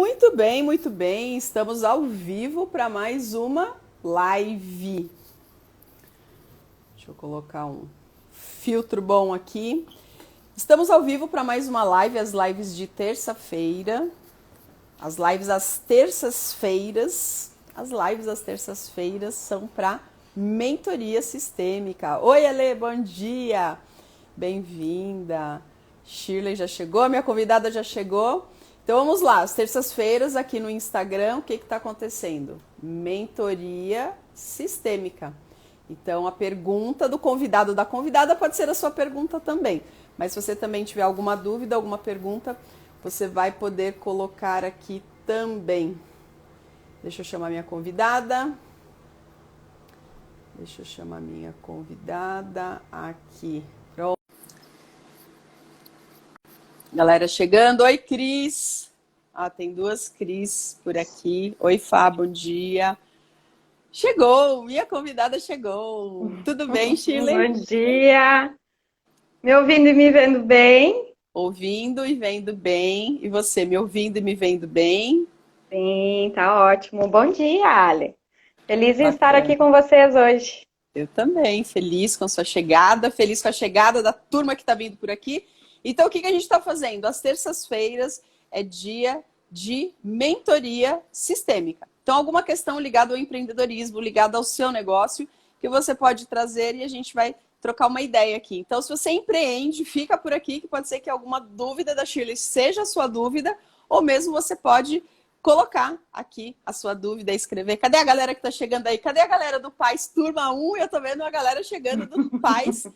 Muito bem, muito bem. Estamos ao vivo para mais uma live. Deixa eu colocar um filtro bom aqui. Estamos ao vivo para mais uma live, as lives de terça-feira. As lives às terças-feiras. As lives às terças-feiras são para mentoria sistêmica. Oi, Ale, bom dia. Bem-vinda. Shirley já chegou, minha convidada já chegou. Então vamos lá, as terças-feiras aqui no Instagram, o que está acontecendo? Mentoria sistêmica. Então a pergunta do convidado ou da convidada pode ser a sua pergunta também. Mas se você também tiver alguma dúvida, alguma pergunta, você vai poder colocar aqui também. Deixa eu chamar minha convidada. Deixa eu chamar minha convidada aqui. Pronto. Galera chegando. Oi, Cris. Ah, tem duas Cris por aqui. Oi, Fá, bom dia. Chegou, minha convidada chegou. Tudo bem, Shirley? Bom dia. Me ouvindo e me vendo bem? Ouvindo e vendo bem. E você, me ouvindo e me vendo bem? Sim, tá ótimo. Bom dia, Ale. Feliz em estar Bacana. aqui com vocês hoje. Eu também, feliz com a sua chegada, feliz com a chegada da turma que está vindo por aqui. Então, o que a gente está fazendo? Às terças-feiras é dia de mentoria sistêmica. Então, alguma questão ligada ao empreendedorismo, ligada ao seu negócio, que você pode trazer e a gente vai trocar uma ideia aqui. Então, se você empreende, fica por aqui, que pode ser que alguma dúvida da Shirley seja a sua dúvida, ou mesmo você pode colocar aqui a sua dúvida e escrever. Cadê a galera que está chegando aí? Cadê a galera do Pais Turma 1? Eu tô vendo a galera chegando do Pais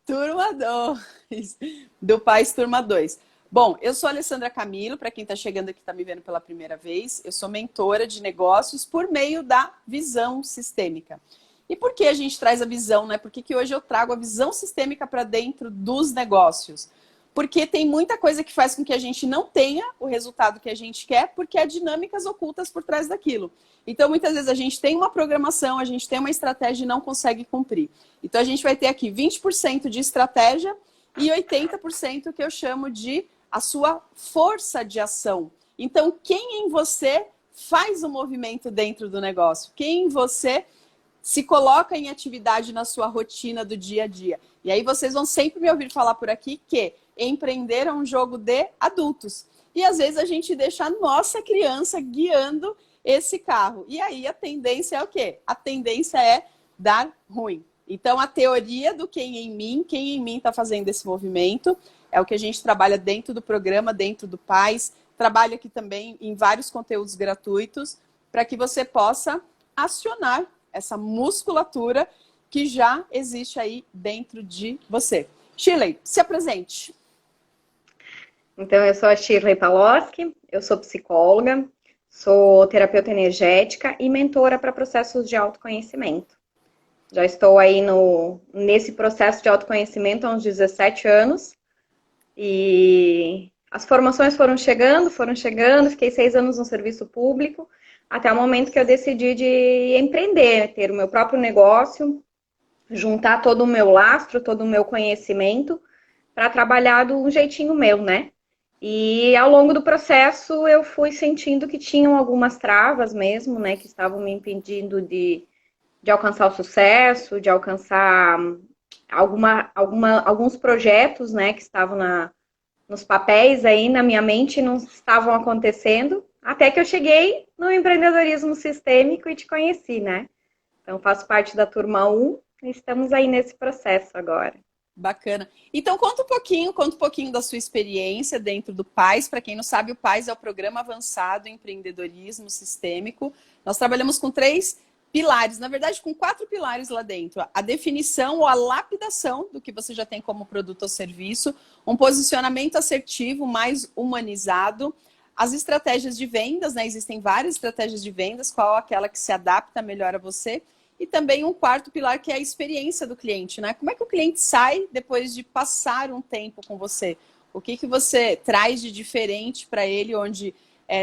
Turma 2. Do Pais Turma 2. Bom, eu sou a Alessandra Camilo, para quem está chegando aqui, está me vendo pela primeira vez. Eu sou mentora de negócios por meio da visão sistêmica. E por que a gente traz a visão, né? Por que hoje eu trago a visão sistêmica para dentro dos negócios? Porque tem muita coisa que faz com que a gente não tenha o resultado que a gente quer, porque há dinâmicas ocultas por trás daquilo. Então, muitas vezes a gente tem uma programação, a gente tem uma estratégia e não consegue cumprir. Então, a gente vai ter aqui 20% de estratégia e 80% que eu chamo de a sua força de ação. Então, quem em você faz o movimento dentro do negócio? Quem em você se coloca em atividade na sua rotina do dia a dia? E aí vocês vão sempre me ouvir falar por aqui que empreender é um jogo de adultos. E às vezes a gente deixa a nossa criança guiando esse carro. E aí a tendência é o quê? A tendência é dar ruim. Então a teoria do quem em mim está fazendo esse movimento, é o que a gente trabalha dentro do programa, dentro do Pais. Trabalha aqui também em vários conteúdos gratuitos para que você possa acionar essa musculatura que já existe aí dentro de você. Shirley, se apresente. Então, eu sou a Shirley Paloski, eu sou psicóloga, sou terapeuta energética e mentora para processos de autoconhecimento. Já estou aí nesse processo de autoconhecimento há uns 17 anos e as formações foram chegando, fiquei 6 anos no serviço público, até o momento que eu decidi de empreender, ter o meu próprio negócio, juntar todo o meu lastro, todo o meu conhecimento para trabalhar de um jeitinho meu, né? E ao longo do processo eu fui sentindo que tinham algumas travas mesmo, né? Que estavam me impedindo de alcançar o sucesso, de alcançar alguns projetos, né? Que estavam nos papéis aí na minha mente e não estavam acontecendo. Até que eu cheguei no empreendedorismo sistêmico e te conheci, né? Então, faço parte da turma 1 e estamos aí nesse processo agora. Bacana. Então, conta um pouquinho da sua experiência dentro do PAIS. Para quem não sabe, o PAIS é o Programa Avançado em Empreendedorismo Sistêmico. Nós trabalhamos com 3 pilares, na verdade, com 4 pilares lá dentro. A definição ou a lapidação do que você já tem como produto ou serviço, um posicionamento assertivo, mais humanizado, as estratégias de vendas, né? Existem várias estratégias de vendas, qual aquela que se adapta melhor a você? E também um 4º pilar, que é a experiência do cliente, né? Como é que o cliente sai depois de passar um tempo com você? O que você traz de diferente para ele, onde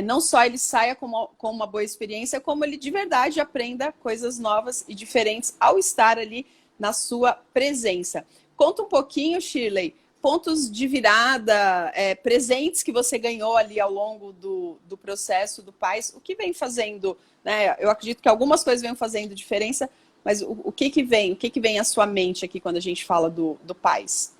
não só ele saia com uma boa experiência, como ele de verdade aprenda coisas novas e diferentes ao estar ali na sua presença. Conta um pouquinho, Shirley, pontos de virada, presentes que você ganhou ali ao longo do processo do PAS, o que vem fazendo, né? Eu acredito que algumas coisas vêm fazendo diferença, mas o que vem à sua mente aqui quando a gente fala do PAS?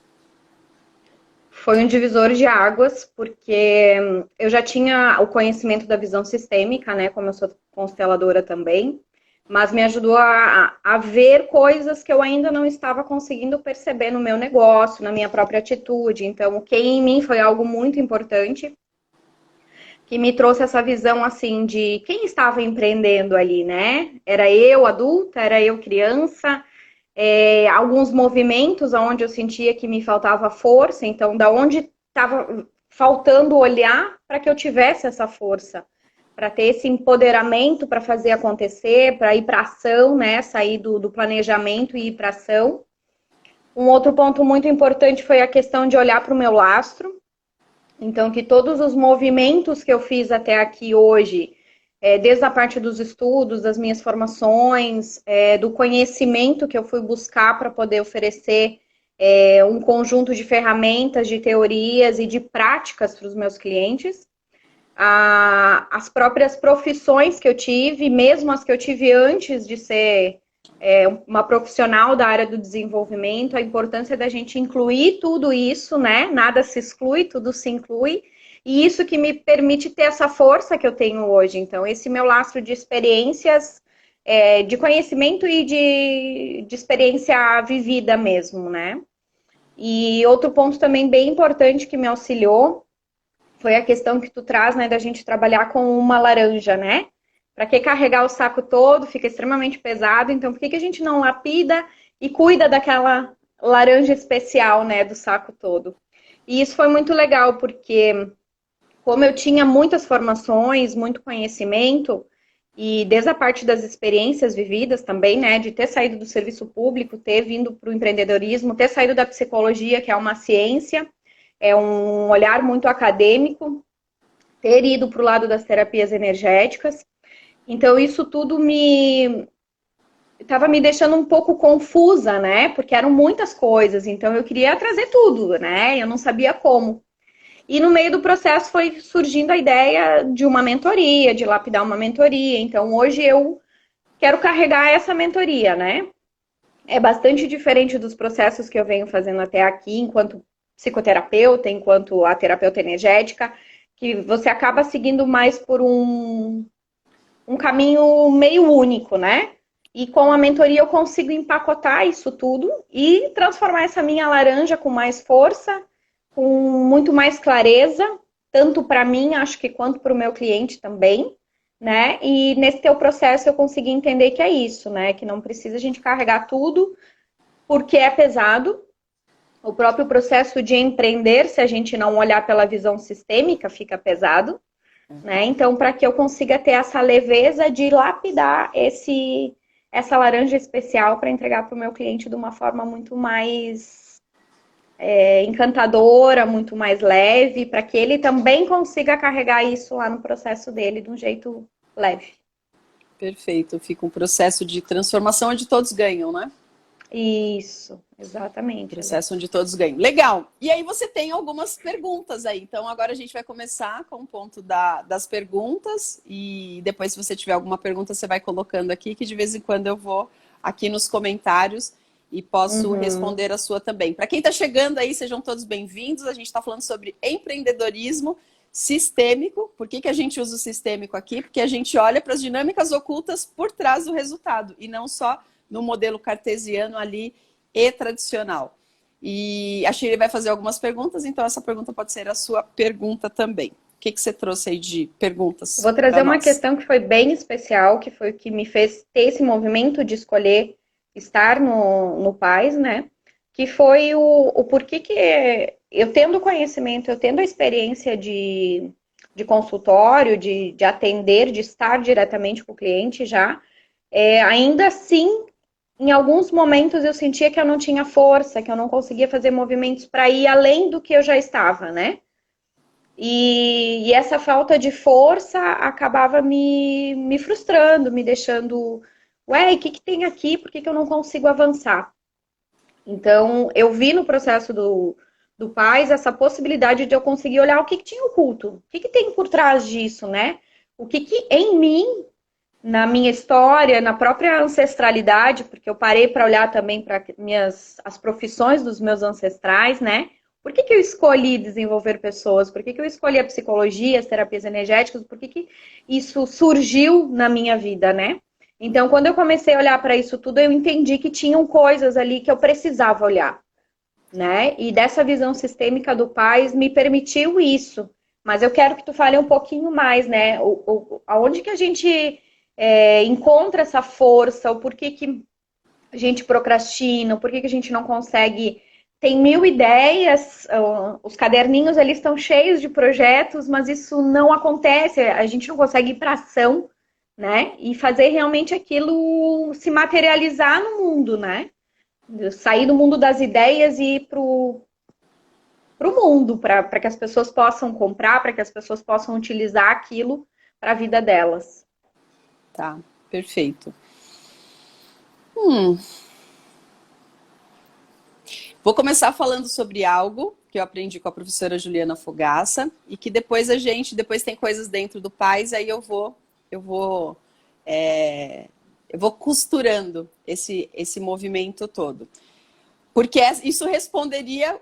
Foi um divisor de águas, porque eu já tinha o conhecimento da visão sistêmica, né? Como eu sou consteladora também, mas me ajudou a ver coisas que eu ainda não estava conseguindo perceber no meu negócio, na minha própria atitude. Então, o que em mim foi algo muito importante, que me trouxe essa visão, assim, de quem estava empreendendo ali, né? Era eu adulta, era eu criança, alguns movimentos onde eu sentia que me faltava força, então, da onde estava faltando olhar para que eu tivesse essa força, para ter esse empoderamento para fazer acontecer, para ir para ação, né? Sair do planejamento e ir para ação. Um outro ponto muito importante foi a questão de olhar para o meu lastro. Então, que todos os movimentos que eu fiz até aqui hoje, desde a parte dos estudos, das minhas formações, do conhecimento que eu fui buscar para poder oferecer um conjunto de ferramentas, de teorias e de práticas para os meus clientes, as próprias profissões que eu tive, mesmo as que eu tive antes de ser uma profissional da área do desenvolvimento, a importância da gente incluir tudo isso, né? Nada se exclui, tudo se inclui. E isso que me permite ter essa força que eu tenho hoje. Então, esse meu lastro de experiências, de conhecimento e de experiência vivida mesmo, né? E outro ponto também bem importante que me auxiliou foi a questão que tu traz, né, da gente trabalhar com uma laranja, né? Para que carregar o saco todo? Fica extremamente pesado. Então, por que a gente não lapida e cuida daquela laranja especial, né, do saco todo? E isso foi muito legal, porque como eu tinha muitas formações, muito conhecimento, e desde a parte das experiências vividas também, né, de ter saído do serviço público, ter vindo para o empreendedorismo, ter saído da psicologia, que é uma ciência, é um olhar muito acadêmico, ter ido para o lado das terapias energéticas. Então, isso tudo estava me deixando um pouco confusa, né? Porque eram muitas coisas, então eu queria trazer tudo, né? Eu não sabia como. E no meio do processo foi surgindo a ideia de uma mentoria, de lapidar uma mentoria. Então, hoje eu quero carregar essa mentoria, né? É bastante diferente dos processos que eu venho fazendo até aqui, enquanto psicoterapeuta, enquanto a terapeuta energética, que você acaba seguindo mais por um caminho meio único, né? E com a mentoria eu consigo empacotar isso tudo e transformar essa minha laranja com mais força, com muito mais clareza, tanto para mim, acho que quanto para o meu cliente também, né? E nesse teu processo eu consegui entender que é isso, né? Que não precisa a gente carregar tudo porque é pesado. O próprio processo de empreender, se a gente não olhar pela visão sistêmica, fica pesado. Né? Então, para que eu consiga ter essa leveza de lapidar essa laranja especial para entregar para o meu cliente de uma forma muito mais encantadora, muito mais leve, para que ele também consiga carregar isso lá no processo dele de um jeito leve. Perfeito, fica um processo de transformação onde todos ganham, né? Isso, exatamente. Processo onde todos ganham. Legal. E aí você tem algumas perguntas aí. Então agora a gente vai começar com o ponto das perguntas. E depois, se você tiver alguma pergunta, você vai colocando aqui, que de vez em quando eu vou aqui nos comentários e posso responder a sua também. Para quem está chegando aí, sejam todos bem-vindos. A gente está falando sobre empreendedorismo sistêmico. Por que a gente usa o sistêmico aqui? Porque a gente olha para as dinâmicas ocultas por trás do resultado e não só no modelo cartesiano ali e tradicional. E a Shirley vai fazer algumas perguntas, então essa pergunta pode ser a sua pergunta também. O que você trouxe aí de perguntas? Vou trazer uma questão que foi bem especial, que foi o que me fez ter esse movimento de escolher estar no PAS, né? Que foi o porquê que eu tendo conhecimento, eu tendo a experiência de consultório, de atender, de estar diretamente com o cliente já, ainda assim, em alguns momentos eu sentia que eu não tinha força, que eu não conseguia fazer movimentos para ir além do que eu já estava, né? E essa falta de força acabava me frustrando, me deixando, ué, o que tem aqui? Por que eu não consigo avançar? Então, eu vi no processo do do Paz, essa possibilidade de eu conseguir olhar o que, que tinha oculto, o que, que tem por trás disso, né? O que, que em mim, na minha história, na própria ancestralidade, porque eu parei para olhar também para as profissões dos meus ancestrais, né? Por que, que eu escolhi desenvolver pessoas? Por que, que eu escolhi a psicologia, as terapias energéticas? Por que, que isso surgiu na minha vida, né? Então, quando eu comecei a olhar para isso tudo, eu entendi que tinham coisas ali que eu precisava olhar, né? E dessa visão sistêmica do Paz me permitiu isso. Mas eu quero que tu fale um pouquinho mais, né? Aonde que a gente encontra essa força, o porquê que a gente procrastina, o porquê que a gente não consegue. Tem 1000 ideias, os caderninhos ali estão cheios de projetos, mas isso não acontece, a gente não consegue ir para ação, né? E fazer realmente aquilo se materializar no mundo, né? Sair do mundo das ideias e ir para o mundo, para que as pessoas possam comprar, para que as pessoas possam utilizar aquilo para a vida delas. Tá, perfeito. Vou começar falando sobre algo que eu aprendi com a professora Juliana Fogaça e que depois depois tem coisas dentro do Paz, aí eu vou costurando esse movimento todo. Porque isso responderia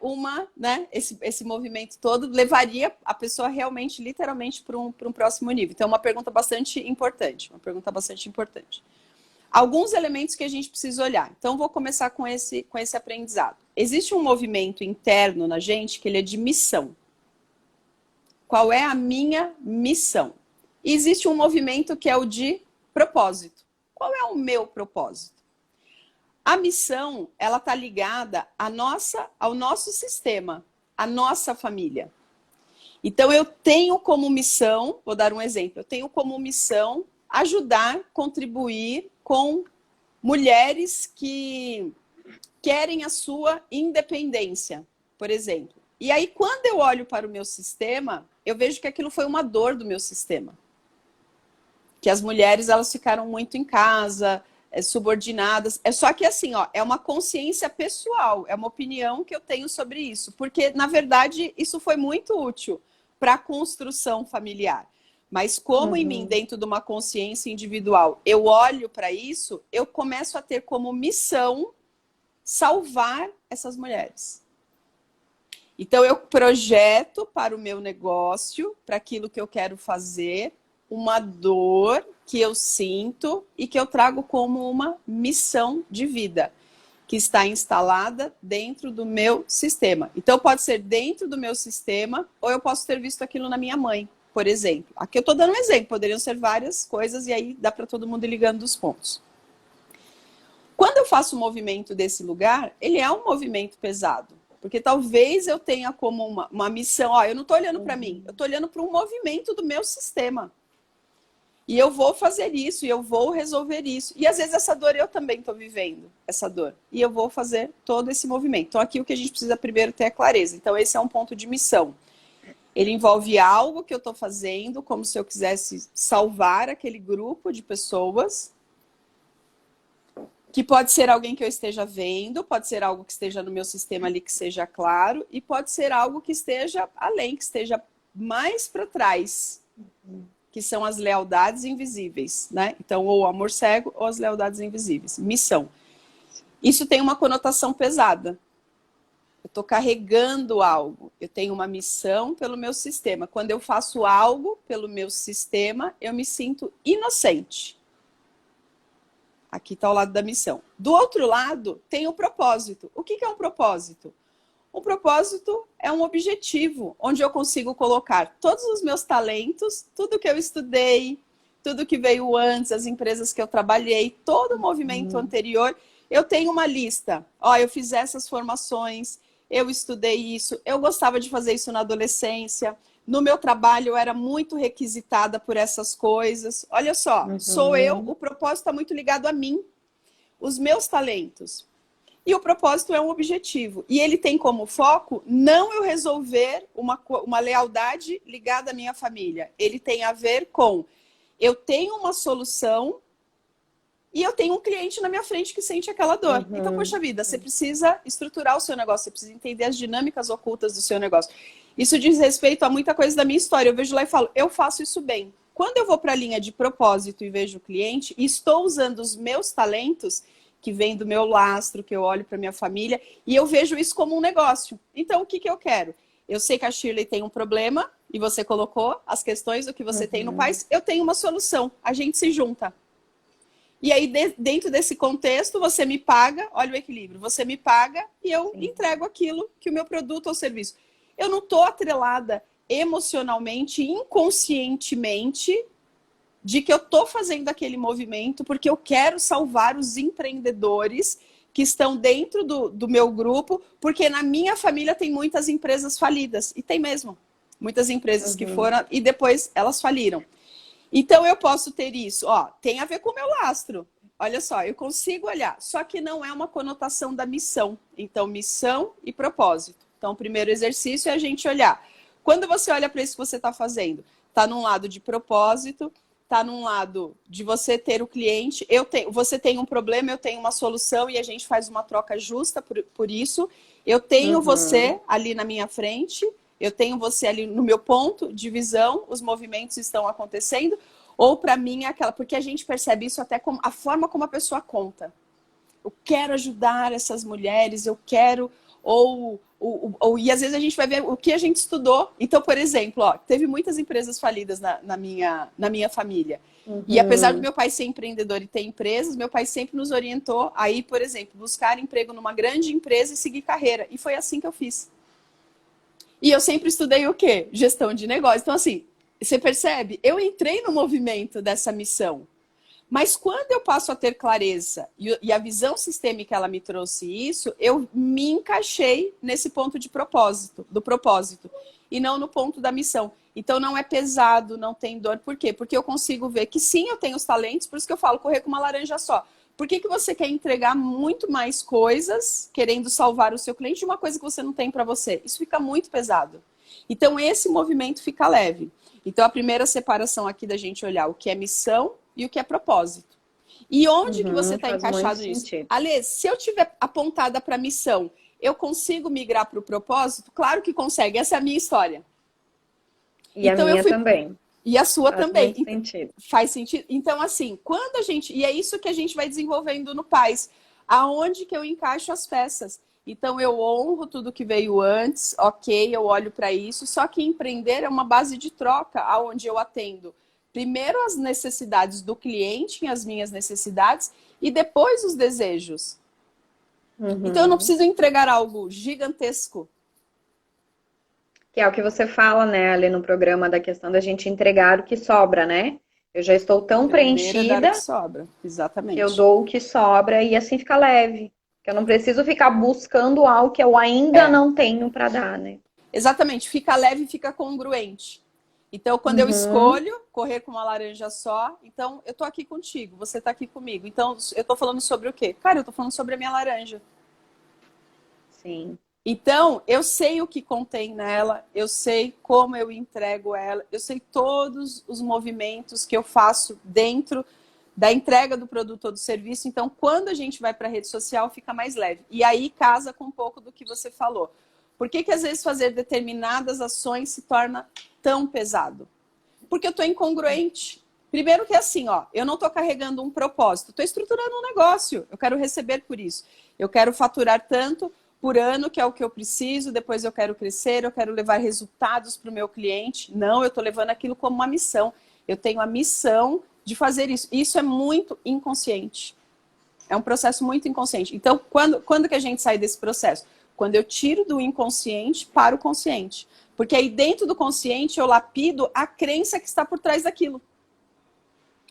né? Esse movimento todo levaria a pessoa realmente, literalmente, para um próximo nível. Então, é uma pergunta bastante importante. Alguns elementos que a gente precisa olhar. Então, vou começar com esse aprendizado. Existe um movimento interno na gente que ele é de missão. Qual é a minha missão? E existe um movimento que é o de propósito. Qual é o meu propósito? A missão, ela está ligada ao nosso sistema, à nossa família. Então, eu tenho como missão, vou dar um exemplo, eu tenho como missão ajudar, contribuir com mulheres que querem a sua independência, por exemplo. E aí, quando eu olho para o meu sistema, eu vejo que aquilo foi uma dor do meu sistema. Que as mulheres, elas ficaram muito em casa, subordinadas. É só que assim, ó, é uma consciência pessoal, é uma opinião que eu tenho sobre isso, porque na verdade isso foi muito útil para a construção familiar. Mas como em mim, dentro de uma consciência individual, eu olho para isso, eu começo a ter como missão salvar essas mulheres. Então eu projeto para o meu negócio, para aquilo que eu quero fazer, uma dor que eu sinto e que eu trago como uma missão de vida, que está instalada dentro do meu sistema. Então, pode ser dentro do meu sistema, ou eu posso ter visto aquilo na minha mãe, por exemplo. Aqui eu estou dando um exemplo, poderiam ser várias coisas, e aí dá para todo mundo ir ligando os pontos. Quando eu faço o movimento desse lugar, ele é um movimento pesado. Porque talvez eu tenha como uma missão, ó, eu não estou olhando para mim, eu estou olhando para um movimento do meu sistema. E eu vou fazer isso, e eu vou resolver isso. E às vezes essa dor eu também estou vivendo, essa dor. E eu vou fazer todo esse movimento. Então aqui o que a gente precisa primeiro ter é clareza. Então esse é um ponto de missão. Ele envolve algo que eu estou fazendo, como se eu quisesse salvar aquele grupo de pessoas. Que pode ser alguém que eu esteja vendo, pode ser algo que esteja no meu sistema ali que seja claro, e pode ser algo que esteja além, que esteja mais para trás. Que são as lealdades invisíveis, né? Então, ou o amor cego ou as lealdades invisíveis. Missão. Isso tem uma conotação pesada. Eu estou carregando algo. Eu tenho uma missão pelo meu sistema. Quando eu faço algo pelo meu sistema, eu me sinto inocente. Aqui está o lado da missão. Do outro lado, tem o propósito. O que é um propósito? Um propósito é um objetivo, onde eu consigo colocar todos os meus talentos, tudo que eu estudei, tudo que veio antes, as empresas que eu trabalhei, todo o movimento anterior. Eu tenho uma lista. Ó, eu fiz essas formações, eu estudei isso, eu gostava de fazer isso na adolescência. No meu trabalho, eu era muito requisitada por essas coisas. Olha só, sou eu, o propósito está muito ligado a mim, os meus talentos. E o propósito é um objetivo. E ele tem como foco não eu resolver uma lealdade ligada à minha família. Ele tem a ver com eu tenho uma solução e eu tenho um cliente na minha frente que sente aquela dor. Então, poxa vida, você precisa estruturar o seu negócio, você precisa entender as dinâmicas ocultas do seu negócio. Isso diz respeito a muita coisa da minha história. Eu vejo lá e falo, eu faço isso bem. Quando eu vou para a linha de propósito e vejo o cliente, e estou usando os meus talentos, que vem do meu lastro, que eu olho para minha família, e eu vejo isso como um negócio. Então, o que eu quero? Eu sei que a Shirley tem um problema, e você colocou as questões do que você tem no Paz, eu tenho uma solução, a gente se junta. E aí, dentro desse contexto, você me paga, olha o equilíbrio, você me paga e eu entrego aquilo que o meu produto ou serviço. Eu não estou atrelada emocionalmente, inconscientemente, de que eu estou fazendo aquele movimento porque eu quero salvar os empreendedores que estão dentro do meu grupo, porque na minha família tem muitas empresas falidas, e tem mesmo. Muitas empresas que foram e depois elas faliram. Então eu posso ter isso, ó, tem a ver com o meu lastro. Olha só, eu consigo olhar, só que não é uma conotação da missão. Então, missão e propósito. Então, o primeiro exercício é a gente olhar. Quando você olha para isso que você está fazendo, está num lado de propósito, está num lado de você ter o cliente, você tem um problema, eu tenho uma solução e a gente faz uma troca justa por isso. Eu tenho você ali na minha frente, eu tenho você ali no meu ponto de visão, os movimentos estão acontecendo, ou para mim é aquela, porque a gente percebe isso até como a forma como a pessoa conta. Eu quero ajudar essas mulheres, eu quero, e às vezes a gente vai ver o que a gente estudou. Então, por exemplo, ó, teve muitas empresas falidas na minha família. E apesar do meu pai ser empreendedor e ter empresas, meu pai sempre nos orientou a ir, por exemplo, buscar emprego numa grande empresa e seguir carreira. E foi assim que eu fiz. E eu sempre estudei o quê? Gestão de negócio. Então, assim, você percebe? Eu entrei no movimento dessa missão. Mas quando eu passo a ter clareza e a visão sistêmica ela me trouxe isso, eu me encaixei nesse ponto de propósito, do propósito, e não no ponto da missão. Então não é pesado, não tem dor. Por quê? Porque eu consigo ver que sim, eu tenho os talentos, por isso que eu falo, correr com uma laranja só. Por que você quer entregar muito mais coisas, querendo salvar o seu cliente, de uma coisa que você não tem para você? Isso fica muito pesado. Então esse movimento fica leve. Então a primeira separação aqui da gente olhar o que é missão e o que é propósito. E onde que você está encaixado nisso? Alê, se eu tiver apontada para a missão, eu consigo migrar para o propósito? Claro que consegue, essa é a minha história. E então, a minha também. E a sua faz também. Muito sentido. Faz sentido? Então, assim, quando a gente... E é isso que a gente vai desenvolvendo no Paz. Aonde que eu encaixo as peças? Então, eu honro tudo que veio antes, ok, eu olho para isso. Só que empreender é uma base de troca, aonde eu atendo primeiro as necessidades do cliente, as minhas necessidades, e depois os desejos. Então, eu não preciso entregar algo gigantesco. Que é o que você fala, né, ali no programa da questão da gente entregar o que sobra, né? Eu já estou tão preenchida que sobra. Exatamente. Que eu dou o que sobra e assim fica leve. Que eu não preciso ficar buscando algo que eu ainda não tenho para dar, né? Exatamente, fica leve e fica congruente. Então, quando eu escolho correr com uma laranja só, então eu tô aqui contigo, você tá aqui comigo. Então, eu tô falando sobre o quê? Cara, eu tô falando sobre a minha laranja. Sim. Então, eu sei o que contém nela, eu sei como eu entrego ela, eu sei todos os movimentos que eu faço dentro da entrega do produto ou do serviço. Então, quando a gente vai para a rede social, fica mais leve. E aí casa com um pouco do que você falou. Por que às vezes fazer determinadas ações se torna tão pesado? Porque eu estou incongruente. Primeiro que é assim, ó, eu não estou carregando um propósito, estou estruturando um negócio, eu quero receber por isso. Eu quero faturar tanto por ano, que é o que eu preciso, depois eu quero crescer, eu quero levar resultados para o meu cliente. Não, eu estou levando aquilo como uma missão. Eu tenho a missão de fazer isso. Isso é muito inconsciente. É um processo muito inconsciente. Então, quando que a gente sai desse processo? Quando eu tiro do inconsciente para o consciente. Porque aí dentro do consciente eu lapido a crença que está por trás daquilo.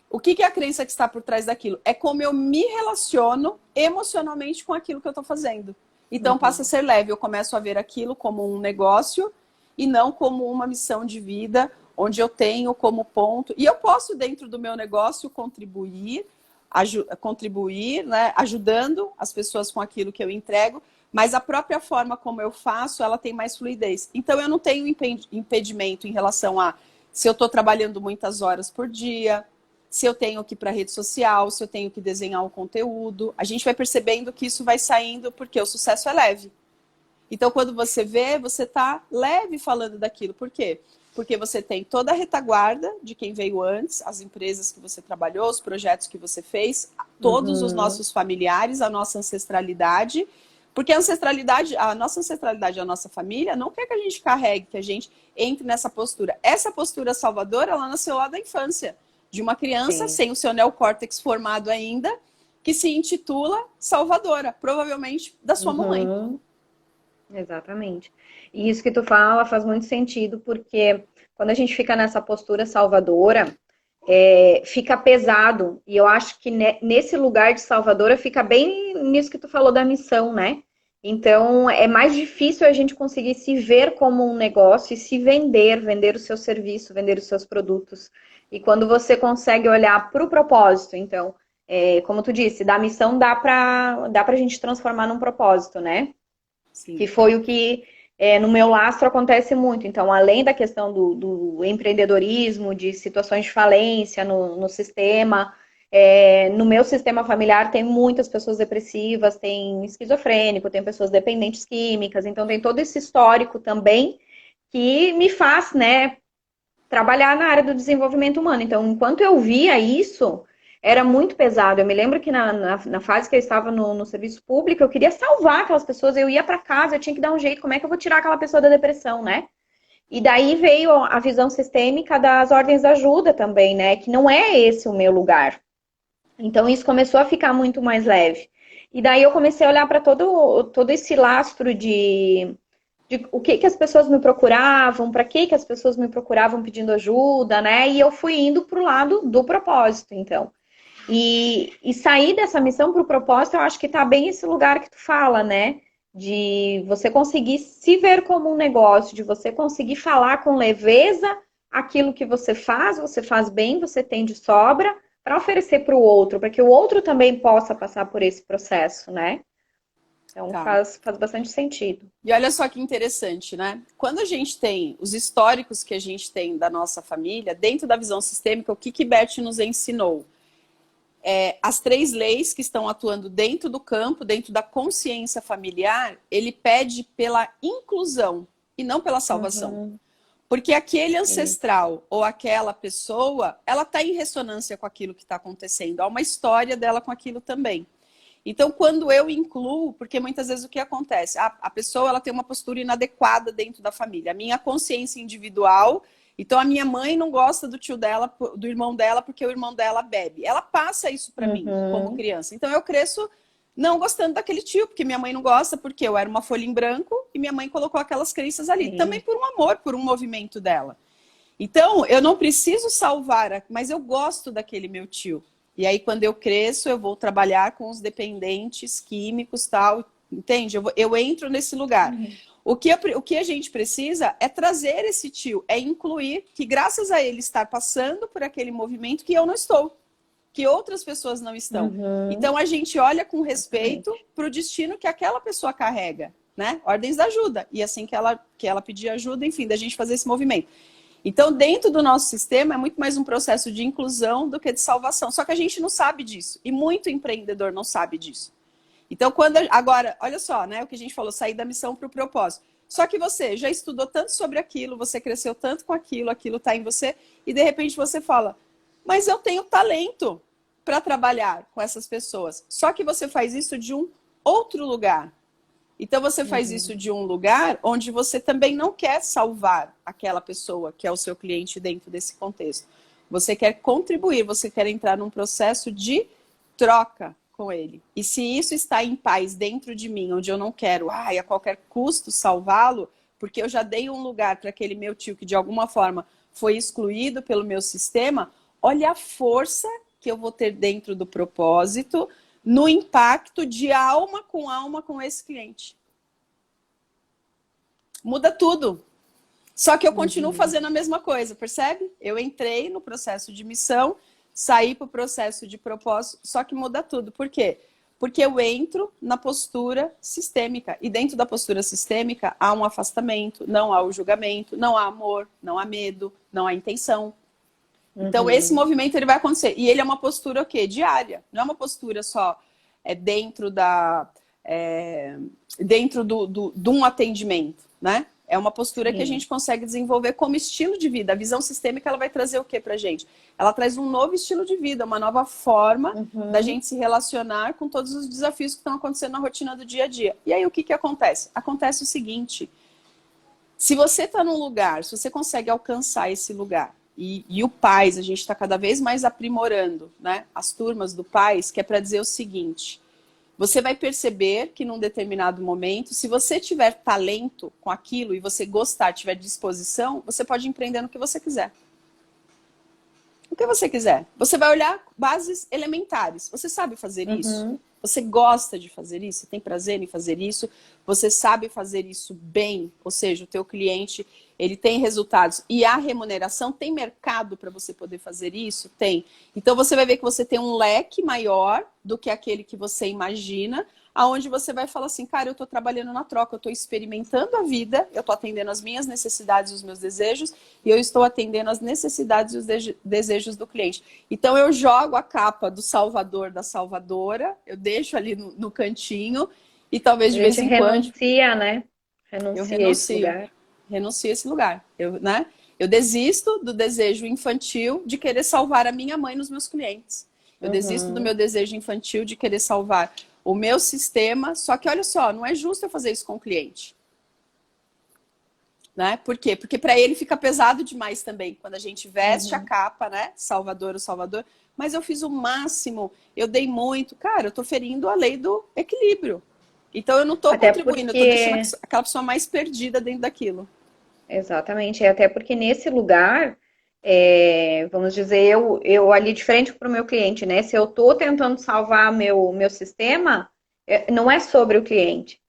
O que é a crença que está por trás daquilo? É como eu me relaciono emocionalmente com aquilo que eu estou fazendo. Então passa a ser leve. Eu começo a ver aquilo como um negócio e não como uma missão de vida, onde eu tenho como ponto. E eu posso, dentro do meu negócio, contribuir, né, ajudando as pessoas com aquilo que eu entrego, mas a própria forma como eu faço, ela tem mais fluidez. Então, eu não tenho impedimento em relação a se eu estou trabalhando muitas horas por dia, se eu tenho que ir para a rede social, se eu tenho que desenhar um conteúdo. A gente vai percebendo que isso vai saindo porque o sucesso é leve. Então, quando você vê, você está leve falando daquilo. Por quê? Porque você tem toda a retaguarda de quem veio antes, as empresas que você trabalhou, os projetos que você fez, todos os nossos familiares, a nossa ancestralidade. Porque a nossa ancestralidade, a nossa família, não quer que a gente carregue, que a gente entre nessa postura. Essa postura salvadora, ela nasceu lá da infância, de uma criança Sim. sem o seu neocórtex formado ainda, que se intitula salvadora, provavelmente da sua mamãe. Exatamente. E isso que tu fala faz muito sentido, porque quando a gente fica nessa postura salvadora, fica pesado. E eu acho que nesse lugar de salvadora fica bem nisso que tu falou da missão, né? Então é mais difícil a gente conseguir se ver como um negócio e se vender, vender o seu serviço, vender os seus produtos. E quando você consegue olhar para o propósito, então, como tu disse, da missão dá pra gente transformar num propósito, né? Sim. Que foi o que no meu lastro acontece muito. Então, além da questão do empreendedorismo, de situações de falência no sistema, no meu sistema familiar tem muitas pessoas depressivas, tem esquizofrênico, tem pessoas dependentes químicas, então tem todo esse histórico também que me faz, né, trabalhar na área do desenvolvimento humano. Então, enquanto eu via isso, era muito pesado. Eu me lembro que na fase que eu estava no serviço público, eu queria salvar aquelas pessoas, eu ia para casa, eu tinha que dar um jeito, como é que eu vou tirar aquela pessoa da depressão, né? E daí veio a visão sistêmica das ordens de ajuda também, né? Que não é esse o meu lugar. Então, isso começou a ficar muito mais leve. E daí eu comecei a olhar para todo esse lastro de o que as pessoas me procuravam, para que as pessoas me procuravam pedindo ajuda, né? E eu fui indo para o lado do propósito, então. E sair dessa missão para o propósito, eu acho que está bem esse lugar que tu fala, né? De você conseguir se ver como um negócio, de você conseguir falar com leveza aquilo que você faz bem, você tem de sobra, para oferecer para o outro, para que o outro também possa passar por esse processo, né? Então Tá. faz bastante sentido. E olha só que interessante, né? Quando a gente tem os históricos que a gente tem da nossa família, dentro da visão sistêmica, o que Bert nos ensinou? As 3 leis que estão atuando dentro do campo, dentro da consciência familiar, ele pede pela inclusão e não pela salvação. Porque aquele ancestral ou aquela pessoa, ela está em ressonância com aquilo que está acontecendo. Há uma história dela com aquilo também. Então, quando eu incluo, porque muitas vezes o que acontece? A pessoa ela tem uma postura inadequada dentro da família. A minha consciência individual, então a minha mãe não gosta do tio dela, do irmão dela, porque o irmão dela bebe. Ela passa isso para mim, como criança. Então eu cresço não gostando daquele tio, porque minha mãe não gosta, porque eu era uma folha em branco e minha mãe colocou aquelas crenças ali. Também por um amor, por um movimento dela. Então, eu não preciso salvar, mas eu gosto daquele meu tio. E aí, quando eu cresço, eu vou trabalhar com os dependentes químicos, tal, entende? Eu entro nesse lugar. O que a gente precisa é trazer esse tio, é incluir que graças a ele estar passando por aquele movimento que eu não estou, que outras pessoas não estão. Então, a gente olha com respeito para o destino que aquela pessoa carrega, né? Ordens da ajuda. E assim que ela pedir ajuda, enfim, da gente fazer esse movimento. Então, dentro do nosso sistema, é muito mais um processo de inclusão do que de salvação. Só que a gente não sabe disso. E muito empreendedor não sabe disso. Então, agora, olha só, né? O que a gente falou, sair da missão para o propósito. Só que você já estudou tanto sobre aquilo, você cresceu tanto com aquilo está em você, e de repente você fala, mas eu tenho talento para trabalhar com essas pessoas. Só que você faz isso de um outro lugar. Então, você faz isso de um lugar onde você também não quer salvar aquela pessoa que é o seu cliente dentro desse contexto. Você quer contribuir, você quer entrar num processo de troca com ele. E se isso está em paz dentro de mim, onde eu não quero, a qualquer custo salvá-lo, porque eu já dei um lugar para aquele meu tio que de alguma forma foi excluído pelo meu sistema, olha a força que eu vou ter dentro do propósito, no impacto de alma com esse cliente. Muda tudo. Só que eu continuo fazendo a mesma coisa, percebe? Eu entrei no processo de missão, saí para o processo de propósito, só que muda tudo. Por quê? Porque eu entro na postura sistêmica. E dentro da postura sistêmica há um afastamento, não há o julgamento, não há amor, não há medo, não há intenção. Então, esse movimento ele vai acontecer. E ele é uma postura o quê? Diária. Não é uma postura só dentro de um atendimento, né? É uma postura que a gente consegue desenvolver como estilo de vida. A visão sistêmica ela vai trazer o que pra gente? Ela traz um novo estilo de vida, uma nova forma da gente se relacionar com todos os desafios que estão acontecendo na rotina do dia a dia. E aí o que acontece? Acontece o seguinte: se você está num lugar, se você consegue alcançar esse lugar, e o PAIS, a gente está cada vez mais aprimorando, né, as turmas do PAIS, que é para dizer o seguinte: você vai perceber que num determinado momento, se você tiver talento com aquilo e você gostar, tiver disposição, você pode empreender no que você quiser. O que você quiser. Você vai olhar bases elementares. Você sabe fazer isso? Você gosta de fazer isso? Você tem prazer em fazer isso? Você sabe fazer isso bem? Ou seja, o teu cliente, ele tem resultados. E a remuneração, tem mercado para você poder fazer isso? Tem. Então, você vai ver que você tem um leque maior do que aquele que você imagina, aonde você vai falar assim, cara, eu estou trabalhando na troca, eu estou experimentando a vida, eu estou atendendo as minhas necessidades e os meus desejos, e eu estou atendendo as necessidades e os desejos do cliente. Então, eu jogo a capa do salvador, da salvadora, eu deixo ali no cantinho, e talvez de vez em quando... renuncia, né? Eu Renuncia esse lugar. renuncio a esse lugar. Eu desisto do desejo infantil de querer salvar a minha mãe nos meus clientes. Eu desisto do meu desejo infantil de querer salvar o meu sistema. Só que, olha só, não é justo eu fazer isso com o cliente. Né? Por quê? Porque para ele fica pesado demais também. Quando a gente veste a capa, né? Salvador, o Salvador. Mas eu fiz o máximo, eu dei muito. Cara, eu tô ferindo a lei do equilíbrio. Então eu não tô contribuindo, eu tô deixando aquela pessoa mais perdida dentro daquilo. Exatamente. E até porque nesse lugar, vamos dizer, eu ali de frente para o meu cliente, né? Se eu tô tentando salvar meu sistema, não é sobre o cliente.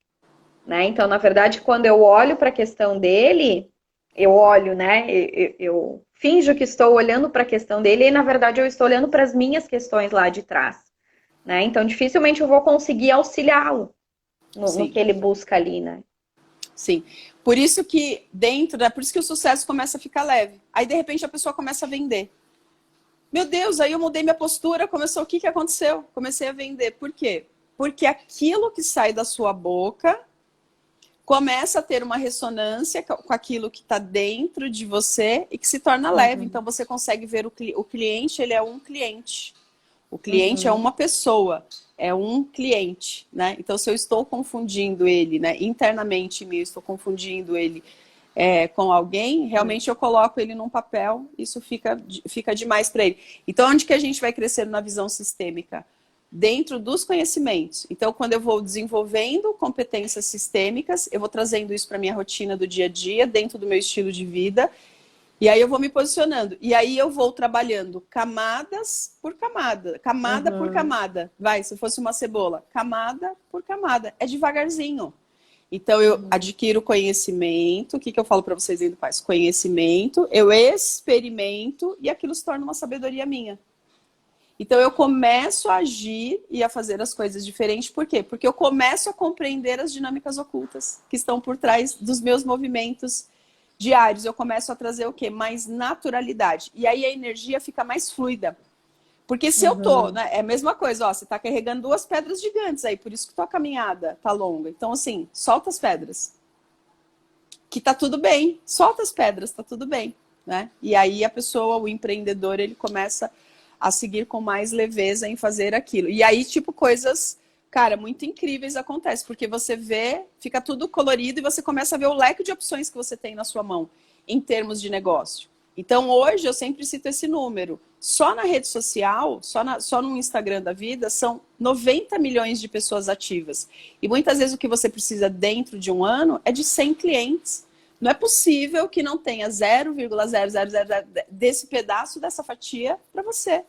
Né? Então, na verdade, quando eu olho para a questão dele, eu olho, né? Eu finjo que estou olhando para a questão dele e, na verdade, eu estou olhando para as minhas questões lá de trás. Né? Então, dificilmente eu vou conseguir auxiliá-lo no que ele busca ali, né? Sim. Por isso que por isso que o sucesso começa a ficar leve. Aí, de repente, a pessoa começa a vender. Meu Deus, aí eu mudei minha postura, o que aconteceu? Comecei a vender. Por quê? Porque aquilo que sai da sua boca começa a ter uma ressonância com aquilo que está dentro de você e que se torna leve. Então, você consegue ver o cliente, ele é um cliente. O cliente é uma pessoa, é um cliente, né? Então, se eu estou confundindo ele, né, internamente eu estou confundindo ele com alguém, realmente eu coloco ele num papel, isso fica demais para ele. Então, onde que a gente vai crescer na visão sistêmica? Dentro dos conhecimentos. Então, quando eu vou desenvolvendo competências sistêmicas, eu vou trazendo isso para minha rotina do dia a dia, dentro do meu estilo de vida, e aí eu vou me posicionando. E aí eu vou trabalhando camadas por camada, camada por camada. Vai, se fosse uma cebola, camada por camada. É devagarzinho. Então, eu adquiro conhecimento. O que eu falo para vocês aí do Paz? Conhecimento, eu experimento e aquilo se torna uma sabedoria minha. Então, eu começo a agir e a fazer as coisas diferentes. Por quê? Porque eu começo a compreender as dinâmicas ocultas que estão por trás dos meus movimentos diários. Eu começo a trazer o quê? Mais naturalidade. E aí a energia fica mais fluida. Porque se eu tô, né? É a mesma coisa, ó. Você tá carregando 2 pedras gigantes aí, por isso que tua caminhada tá longa. Então, assim, solta as pedras. Que tá tudo bem. Solta as pedras, tá tudo bem, né? E aí a pessoa, o empreendedor, ele começa a seguir com mais leveza em fazer aquilo. E aí, tipo, coisas, cara, muito incríveis acontecem, porque você vê, fica tudo colorido e você começa a ver o leque de opções que você tem na sua mão, em termos de negócio. Então, hoje, eu sempre cito esse número. Só na rede social, só no Instagram da vida, são 90 milhões de pessoas ativas. E muitas vezes o que você precisa dentro de um ano é de 100 clientes. Não é possível que não tenha 0,000 desse pedaço, dessa fatia para você.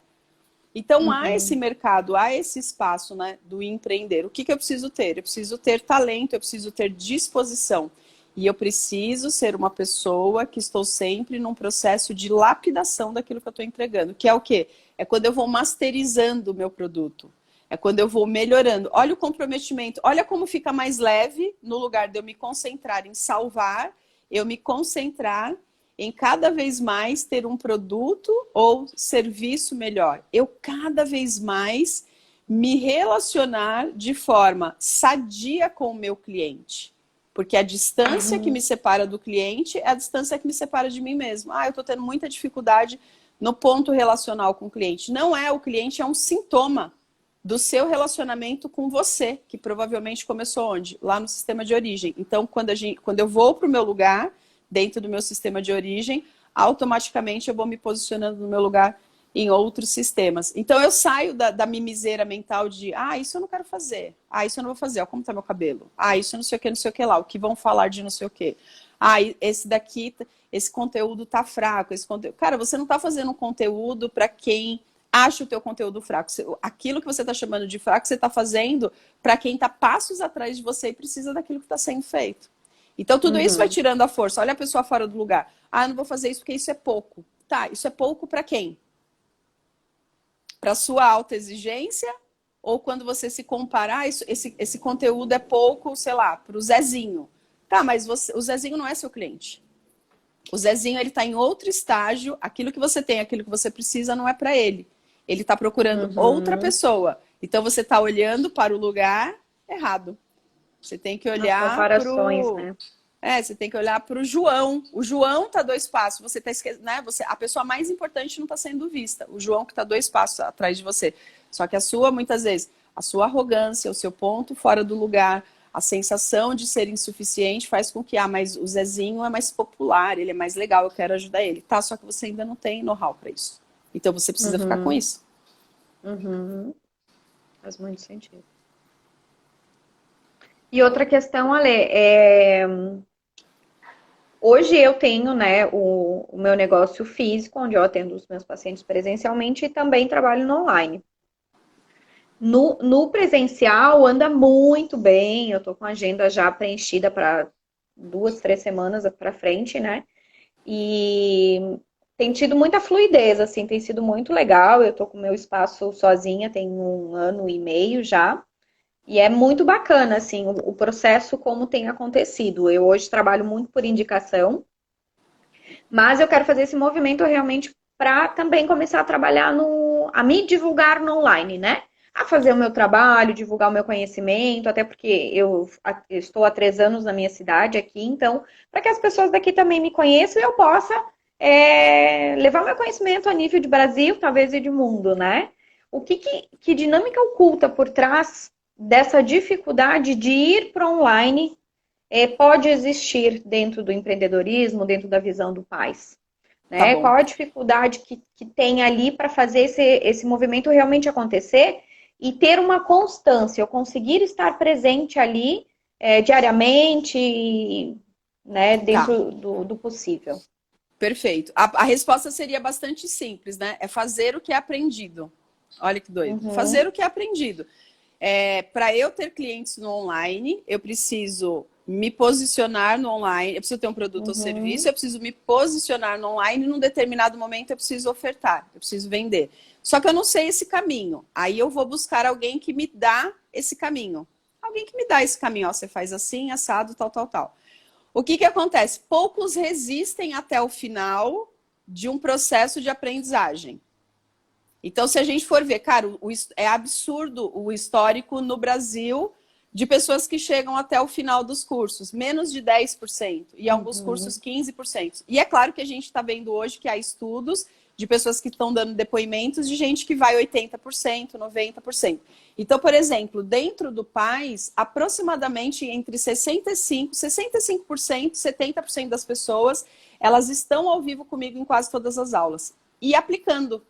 Então, há esse mercado, há esse espaço, né, do empreender. O que eu preciso ter? Eu preciso ter talento, eu preciso ter disposição. E eu preciso ser uma pessoa que estou sempre num processo de lapidação daquilo que eu estou entregando. Que é o quê? É quando eu vou masterizando o meu produto. É quando eu vou melhorando. Olha o comprometimento. Olha como fica mais leve no lugar de eu me concentrar em salvar, eu me concentrar em cada vez mais ter um produto ou serviço melhor. Eu cada vez mais me relacionar de forma sadia com o meu cliente. Porque a distância que me separa do cliente é a distância que me separa de mim mesmo. Eu estou tendo muita dificuldade no ponto relacional com o cliente. Não é o cliente, é um sintoma do seu relacionamento com você, que provavelmente começou onde? Lá no sistema de origem. Então, quando eu vou para o meu lugar, dentro do meu sistema de origem, automaticamente eu vou me posicionando no meu lugar em outros sistemas. Então, eu saio da mimiseira mental de, isso eu não quero fazer. Isso eu não vou fazer. Ó, como tá meu cabelo? Isso eu não sei o que lá. O que vão falar de não sei o que. Esse daqui, esse conteúdo tá fraco. Cara, você não tá fazendo um conteúdo para quem acha o teu conteúdo fraco. Aquilo que você tá chamando de fraco, você tá fazendo para quem tá passos atrás de você e precisa daquilo que tá sendo feito. Então, tudo isso vai tirando a força. Olha a pessoa fora do lugar. Eu não vou fazer isso porque isso é pouco. Tá, isso é pouco para quem? Para sua alta exigência? Ou quando você se comparar, esse conteúdo é pouco, sei lá, para o Zezinho. Tá, mas o Zezinho não é seu cliente. O Zezinho, ele está em outro estágio. Aquilo que você tem, aquilo que você precisa, não é para ele. Ele está procurando outra pessoa. Então, você está olhando para o lugar errado. Você tem que olhar você tem que olhar para o João. O João está 2 passos. Você está esquecendo, né? A pessoa mais importante não está sendo vista. O João que está 2 passos atrás de você. Só que muitas vezes, a sua arrogância, o seu ponto fora do lugar, a sensação de ser insuficiente faz com que, mas o Zezinho é mais popular, ele é mais legal, eu quero ajudar ele. Tá, só que você ainda não tem know-how para isso. Então você precisa ficar com isso. Faz muito sentido. E outra questão, Ale, hoje eu tenho, né, o meu negócio físico, onde eu atendo os meus pacientes presencialmente e também trabalho no online. No presencial anda muito bem, eu tô com a agenda já preenchida para 2, 3 semanas para frente, né? E tem tido muita fluidez, assim, tem sido muito legal. Eu tô com o meu espaço sozinha, tem 1 ano e meio já. E é muito bacana, assim, o processo como tem acontecido. Eu hoje trabalho muito por indicação, mas eu quero fazer esse movimento realmente para também começar a trabalhar a me divulgar no online, né? A fazer o meu trabalho, divulgar o meu conhecimento, até porque eu estou há 3 anos na minha cidade aqui, então, para que as pessoas daqui também me conheçam e eu possa levar meu conhecimento a nível de Brasil, talvez e de mundo, né? Que dinâmica oculta por trás dessa dificuldade de ir para online pode existir dentro do empreendedorismo, dentro da visão do Paz? Né? Qual a dificuldade que tem ali para fazer esse movimento realmente acontecer e ter uma constância, eu conseguir estar presente ali diariamente, né, dentro do possível? Perfeito. A resposta seria bastante simples, né? É fazer o que é aprendido. Olha que doido. Fazer o que é aprendido. Para eu ter clientes no online, eu preciso me posicionar no online, eu preciso ter um produto ou serviço, eu preciso me posicionar no online e num determinado momento eu preciso ofertar, eu preciso vender. Só que eu não sei esse caminho. Aí eu vou buscar alguém que me dá esse caminho. Alguém que me dá esse caminho, ó, você faz assim, assado, tal, tal, tal. O que acontece? Poucos resistem até o final de um processo de aprendizagem. Então, se a gente for ver, cara, é absurdo o histórico no Brasil de pessoas que chegam até o final dos cursos. Menos de 10%. E alguns cursos 15%. E é claro que a gente está vendo hoje que há estudos de pessoas que estão dando depoimentos de gente que vai 80%, 90%. Então, por exemplo, dentro do PAS, aproximadamente entre 65%, 70% das pessoas, elas estão ao vivo comigo em quase todas as aulas. E aplicando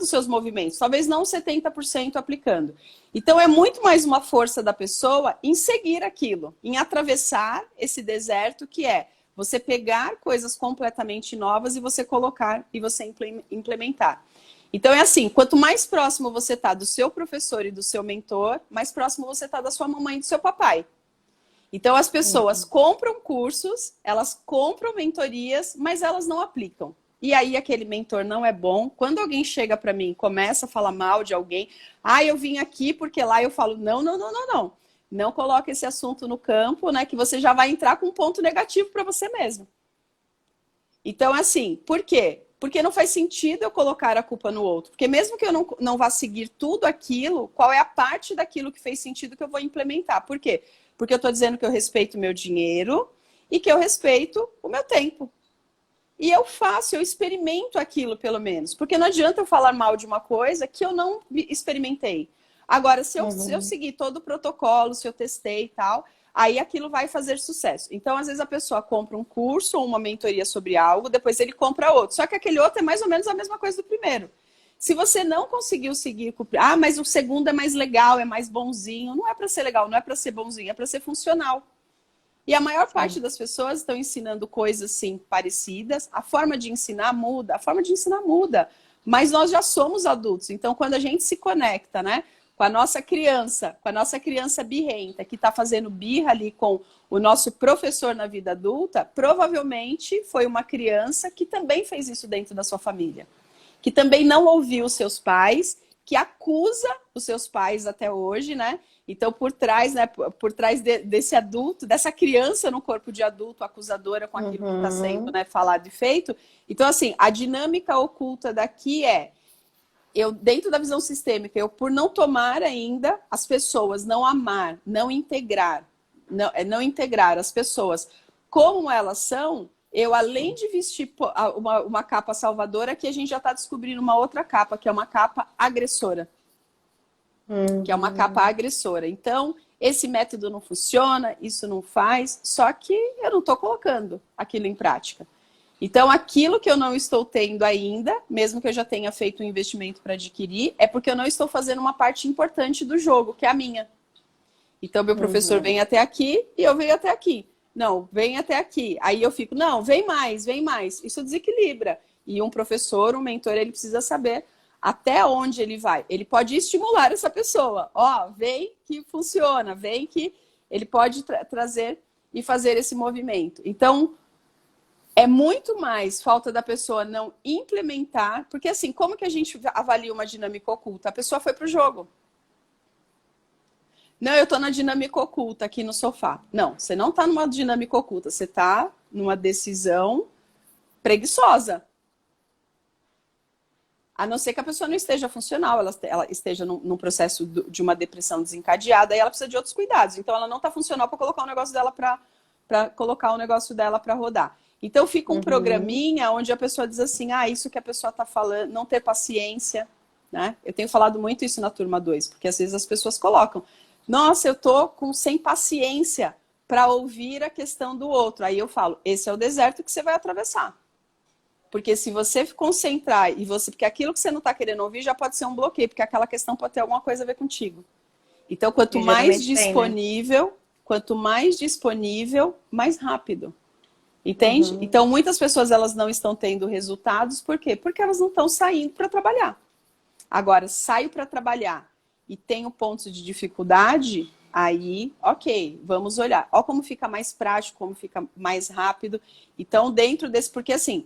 seus movimentos, talvez não 70% aplicando. Então, é muito mais uma força da pessoa em seguir aquilo, em atravessar esse deserto que é você pegar coisas completamente novas e você colocar e você implementar. Então, é assim, quanto mais próximo você está do seu professor e do seu mentor, mais próximo você está da sua mamãe e do seu papai. Então, as pessoas compram cursos, elas compram mentorias, mas elas não aplicam. E aí aquele mentor não é bom. Quando alguém chega para mim e começa a falar mal de alguém, eu vim aqui porque lá eu falo, não. Não coloque esse assunto no campo, né? Que você já vai entrar com um ponto negativo para você mesmo. Então, assim, por quê? Porque não faz sentido eu colocar a culpa no outro. Porque mesmo que eu não vá seguir tudo aquilo, qual é a parte daquilo que fez sentido que eu vou implementar? Por quê? Porque eu estou dizendo que eu respeito o meu dinheiro e que eu respeito o meu tempo. E eu faço, eu experimento aquilo, pelo menos. Porque não adianta eu falar mal de uma coisa que eu não experimentei. Agora, se eu seguir todo o protocolo, se eu testei e tal, aí aquilo vai fazer sucesso. Então, às vezes, a pessoa compra um curso ou uma mentoria sobre algo, depois ele compra outro. Só que aquele outro é mais ou menos a mesma coisa do primeiro. Se você não conseguiu seguir, mas o segundo é mais legal, é mais bonzinho. Não é para ser legal, não é para ser bonzinho, é para ser funcional. E a maior parte das pessoas estão ensinando coisas, sim, parecidas. A forma de ensinar muda. Mas nós já somos adultos. Então, quando a gente se conecta, né, com a nossa criança birrenta, que está fazendo birra ali com o nosso professor na vida adulta, provavelmente foi uma criança que também fez isso dentro da sua família. Que também não ouviu os seus pais, que acusa os seus pais até hoje, né? Então, por trás, né, desse adulto, dessa criança no corpo de adulto, acusadora com aquilo que está sendo, né, falado e feito. Então, assim, a dinâmica oculta daqui é, eu, dentro da visão sistêmica, eu, por não tomar ainda as pessoas, não amar, não integrar as pessoas como elas são, eu, além de vestir uma capa salvadora, que a gente já está descobrindo uma outra capa, que é uma capa agressora. Que é uma capa agressora. Então, esse método não funciona, isso não faz, só que eu não estou colocando aquilo em prática. Então, aquilo que eu não estou tendo ainda, mesmo que eu já tenha feito um investimento para adquirir, é porque eu não estou fazendo uma parte importante do jogo, que é a minha. Então, meu professor vem até aqui e eu venho até aqui. Não, vem até aqui. Aí eu fico, não, vem mais, vem mais. Isso desequilibra. E um professor, um mentor, ele precisa saber até onde ele vai. Ele pode estimular essa pessoa. Ó, vem que funciona, vem que ele pode trazer e fazer esse movimento. Então, é muito mais falta da pessoa não implementar, porque assim, como que a gente avalia uma dinâmica oculta? A pessoa foi pro jogo. Não, eu tô na dinâmica oculta aqui no sofá. Não, você não tá numa dinâmica oculta, você tá numa decisão preguiçosa. A não ser que a pessoa não esteja funcional, ela esteja num processo de uma depressão desencadeada e ela precisa de outros cuidados. Então, ela não está funcional para colocar o negócio dela para rodar. Então, fica um programinha onde a pessoa diz assim, isso que a pessoa está falando, não ter paciência, né? Eu tenho falado muito isso na turma 2, porque às vezes as pessoas colocam, nossa, eu tô sem paciência para ouvir a questão do outro. Aí eu falo, esse é o deserto que você vai atravessar. Porque se você concentrar porque aquilo que você não está querendo ouvir já pode ser um bloqueio, porque aquela questão pode ter alguma coisa a ver contigo. Então, quanto mais disponível, mais rápido. Entende? Então, muitas pessoas elas não estão tendo resultados, por quê? Porque elas não estão saindo para trabalhar. Agora, saio para trabalhar e tenho pontos de dificuldade, aí, ok, vamos olhar. Ó como fica mais prático, como fica mais rápido. Então, dentro desse, porque assim,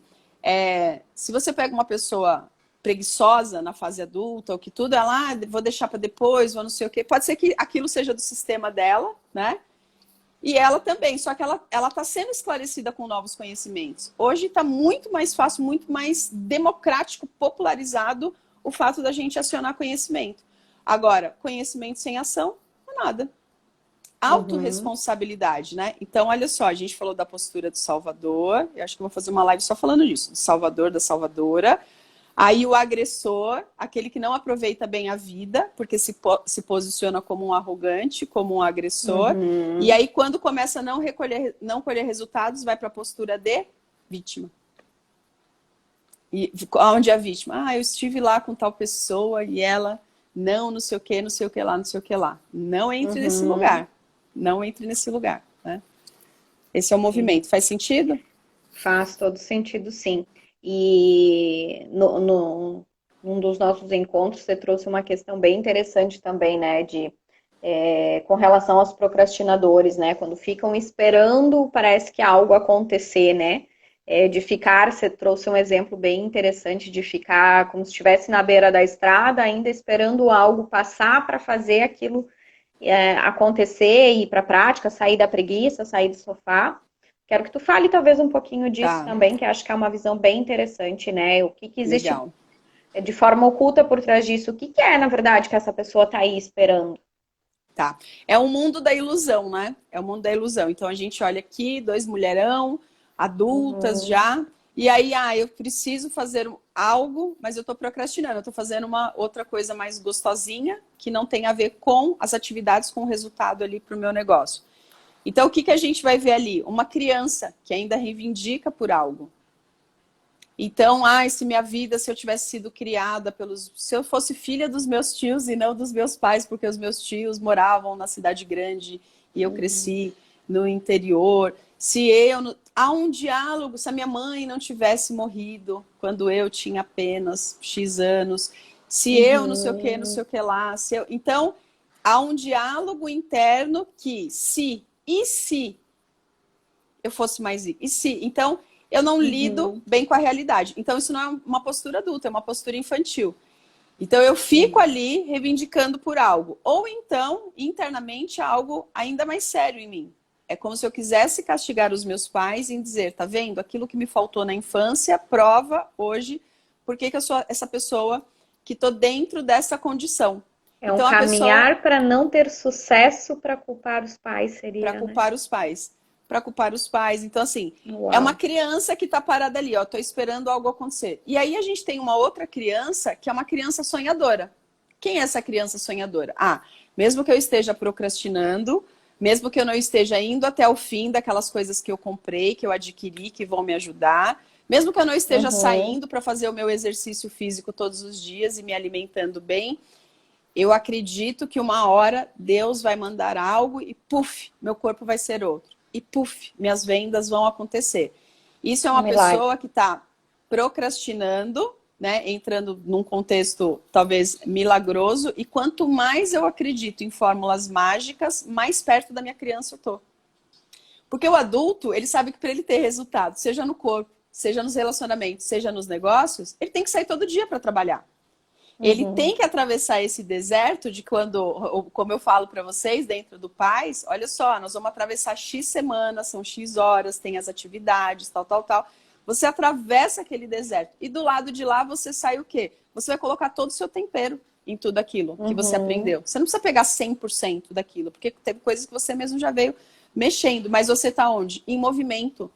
se você pega uma pessoa preguiçosa na fase adulta, ou que tudo, ela, vou deixar para depois, vou não sei o quê, pode ser que aquilo seja do sistema dela, né? E ela também, só que ela está sendo esclarecida com novos conhecimentos. Hoje está muito mais fácil, muito mais democrático, popularizado o fato da gente acionar conhecimento. Agora, conhecimento sem ação, não é nada. Autorresponsabilidade, né? Então, olha só, a gente falou da postura do Salvador, eu acho que eu vou fazer uma live só falando disso, do Salvador, da Salvadora. Aí o agressor, aquele que não aproveita bem a vida, porque se posiciona como um arrogante, como um agressor. E aí, quando começa a não colher resultados, vai para a postura de vítima. E onde é a vítima? Eu estive lá com tal pessoa e ela não sei o que, não sei o que lá, não sei o que lá. Não entre nesse lugar. Não entre nesse lugar, né? Esse é o movimento. Faz sentido? Faz todo sentido, sim. E num dos nossos encontros, você trouxe uma questão bem interessante também, né? Com relação aos procrastinadores, né? Quando ficam esperando, parece que algo acontecer, né? Você trouxe um exemplo bem interessante de ficar como se estivesse na beira da estrada, ainda esperando algo passar para fazer aquilo acontecer, ir para a prática, sair da preguiça, sair do sofá. Quero que tu fale talvez um pouquinho disso Tá, também, que acho que é uma visão bem interessante, né? O que que existe legal. de forma oculta por trás disso? O que que é, na verdade, que essa pessoa tá aí esperando? Tá. É o mundo da ilusão, né? É o mundo da ilusão. Então a gente olha aqui, dois mulherão, adultas Uhum. já, e aí, eu preciso fazer algo, mas eu tô procrastinando, eu tô fazendo uma outra coisa mais gostosinha, que não tem a ver com as atividades, com o resultado ali pro meu negócio. Então, o que que a gente vai ver ali? Uma criança que ainda reivindica por algo. Então, se minha vida, se eu tivesse sido criada pelos. Se eu fosse filha dos meus tios e não dos meus pais, porque os meus tios moravam na cidade grande e eu cresci no interior. Se eu. Há um diálogo, se a minha mãe não tivesse morrido quando eu tinha apenas X anos, se eu não sei Uhum. o que lá, se eu. Então, há um diálogo interno que, se, e se eu fosse mais rica? E se? Então, eu não lido Uhum. bem com a realidade. Então, isso não é uma postura adulta, é uma postura infantil. Então, eu fico Sim. ali reivindicando por algo. Ou então, internamente, algo ainda mais sério em mim. É como se eu quisesse castigar os meus pais em dizer, tá vendo? Aquilo que me faltou na infância, prova hoje por que eu sou essa pessoa que tô dentro dessa condição. É um Então, a pessoa caminhar para não ter sucesso para culpar os pais, para seria, né? culpar os pais. Para culpar os pais. Então, assim, é uma Uau. criança que está parada ali, ó, tô esperando algo acontecer. E aí a gente tem uma outra criança que é uma criança sonhadora. Quem é essa criança sonhadora? Mesmo que eu esteja procrastinando, mesmo que eu não esteja indo até o fim daquelas coisas que eu comprei, que eu adquiri, que vão me ajudar, mesmo que eu não esteja Uhum. saindo para fazer o meu exercício físico todos os dias e me alimentando bem, eu acredito que uma hora Deus vai mandar algo e puf, meu corpo vai ser outro. E puf, minhas vendas vão acontecer. Isso é Um uma milagre. pessoa que está procrastinando, né? Entrando num contexto talvez milagroso. E quanto mais eu acredito em fórmulas mágicas, mais perto da minha criança eu tô. Porque o adulto, ele sabe que para ele ter resultado, seja no corpo, seja nos relacionamentos, seja nos negócios, ele tem que sair todo dia para trabalhar. Ele Uhum. tem que atravessar esse deserto de quando, como eu falo para vocês, dentro do Paz, olha só, nós vamos atravessar X semanas, são X horas, tem as atividades, tal, tal, tal. Você atravessa aquele deserto. E do lado de lá você sai o quê? Você vai colocar todo o seu tempero em tudo aquilo que você Uhum. aprendeu. Você não precisa pegar 100% daquilo, porque teve coisas que você mesmo já veio mexendo, mas você está onde? Em movimento.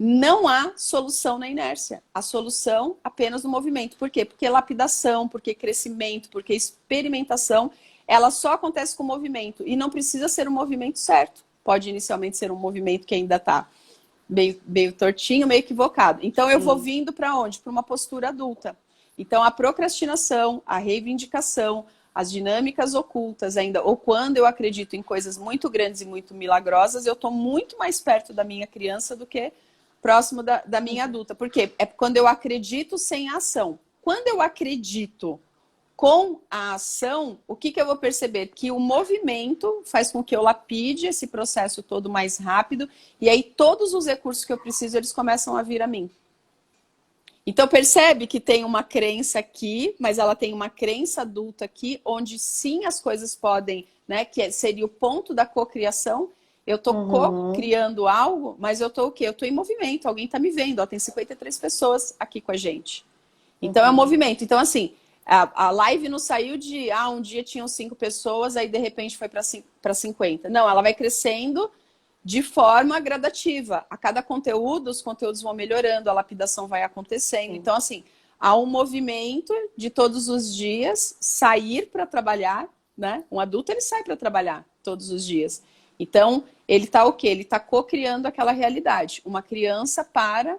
Não há solução na inércia. A solução apenas no movimento. Por quê? Porque lapidação, porque crescimento, porque experimentação, ela só acontece com movimento. E não precisa ser um movimento certo. Pode inicialmente ser um movimento que ainda está meio tortinho, meio equivocado. Então eu vou Sim. vindo para onde? Para uma postura adulta. Então a procrastinação, a reivindicação, as dinâmicas ocultas ainda, ou quando eu acredito em coisas muito grandes e muito milagrosas, eu estou muito mais perto da minha criança do que próximo da minha adulta. Por quê? É quando eu acredito sem a ação. Quando eu acredito com a ação, o que eu vou perceber? Que o movimento faz com que eu lapide esse processo todo mais rápido, e aí todos os recursos que eu preciso, eles começam a vir a mim. Então percebe que tem uma crença aqui, mas ela tem uma crença adulta aqui, onde sim as coisas podem, né, que seria o ponto da cocriação. Eu estou Uhum. co-criando algo, mas eu estou o quê? Eu estou em movimento, alguém está me vendo, ó, tem 53 pessoas aqui com a gente. Então é um Uhum. movimento. Então, assim, a live não saiu de um dia tinham 5 pessoas, aí de repente foi para 50. Não, ela vai crescendo de forma gradativa. A cada conteúdo, os conteúdos vão melhorando, a lapidação vai acontecendo. Sim. Então, assim, há um movimento de todos os dias sair para trabalhar, né? Um adulto, ele sai para trabalhar todos os dias. Então, ele está o quê? Ele está co-criando aquela realidade. Uma criança para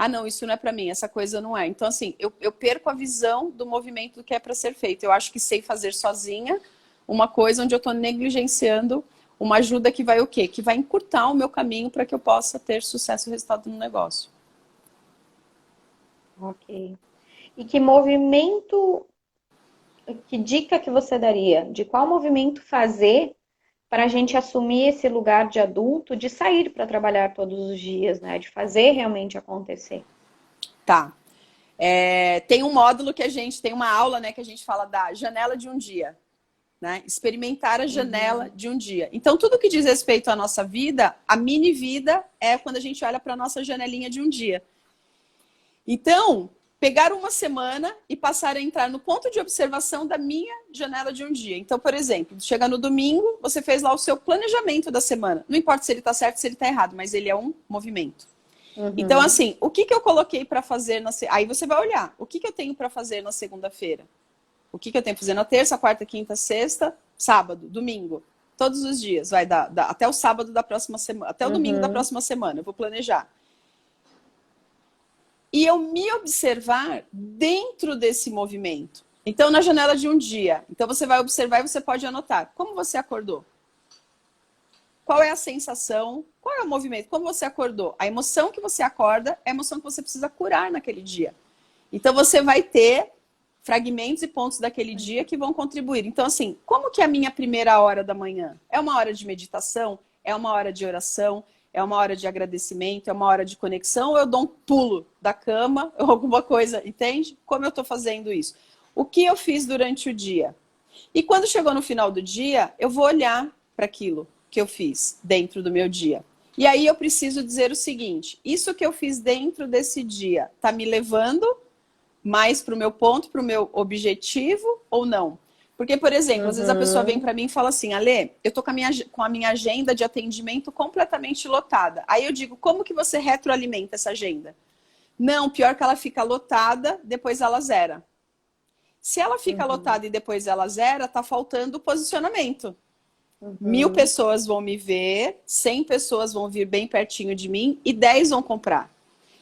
não, isso não é para mim, essa coisa não é. Então, assim, eu perco a visão do movimento do que é para ser feito. Eu acho que sei fazer sozinha uma coisa onde eu estou negligenciando uma ajuda que vai o quê? Que vai encurtar o meu caminho para que eu possa ter sucesso e resultado no negócio. Ok. E que movimento, que dica que você daria? De qual movimento fazer para a gente assumir esse lugar de adulto, de sair para trabalhar todos os dias, né? De fazer realmente acontecer. Tá. Tem um módulo que a gente tem uma aula, né, que a gente fala da janela de um dia. né? Experimentar a janela de um dia. Então, tudo que diz respeito à nossa vida, a mini vida é quando a gente olha para a nossa janelinha de um dia. Então, pegar uma semana e passar a entrar no ponto de observação da minha janela de um dia. Então, por exemplo, chega no domingo, você fez lá o seu planejamento da semana. Não importa se ele está certo, se ele está errado, mas ele é um movimento. Então, assim, o que eu coloquei para fazer Aí você vai olhar, o que eu tenho para fazer na segunda-feira? O que eu tenho para fazer na terça, quarta, quinta, sexta, sábado, domingo? Todos os dias, vai dar até o sábado da próxima semana, até o domingo da próxima semana, eu vou planejar. E eu me observar dentro desse movimento. Então, na janela de um dia. Então, você vai observar e você pode anotar. Como você acordou? Qual é a sensação? Qual é o movimento? Como você acordou? A emoção que você acorda é a emoção que você precisa curar naquele dia. Então, você vai ter fragmentos e pontos daquele dia que vão contribuir. Então, assim, como que é a minha primeira hora da manhã? É uma hora de meditação? É uma hora de oração? É uma hora de agradecimento? É uma hora de conexão? Ou eu dou um pulo da cama ou alguma coisa, entende? Como eu estou fazendo isso? O que eu fiz durante o dia? E quando chegou no final do dia, eu vou olhar para aquilo que eu fiz dentro do meu dia. E aí eu preciso dizer o seguinte, isso que eu fiz dentro desse dia está me levando mais para o meu ponto, para o meu objetivo ou não? Porque, por exemplo, às vezes a pessoa vem para mim e fala assim, Alê, eu tô com a minha agenda de atendimento completamente lotada. Aí eu digo, como que você retroalimenta essa agenda? Não, pior que ela fica lotada, depois ela zera. Se ela fica lotada e depois ela zera, tá faltando posicionamento. 1000 pessoas vão me ver, 100 pessoas vão vir bem pertinho de mim e 10 vão comprar.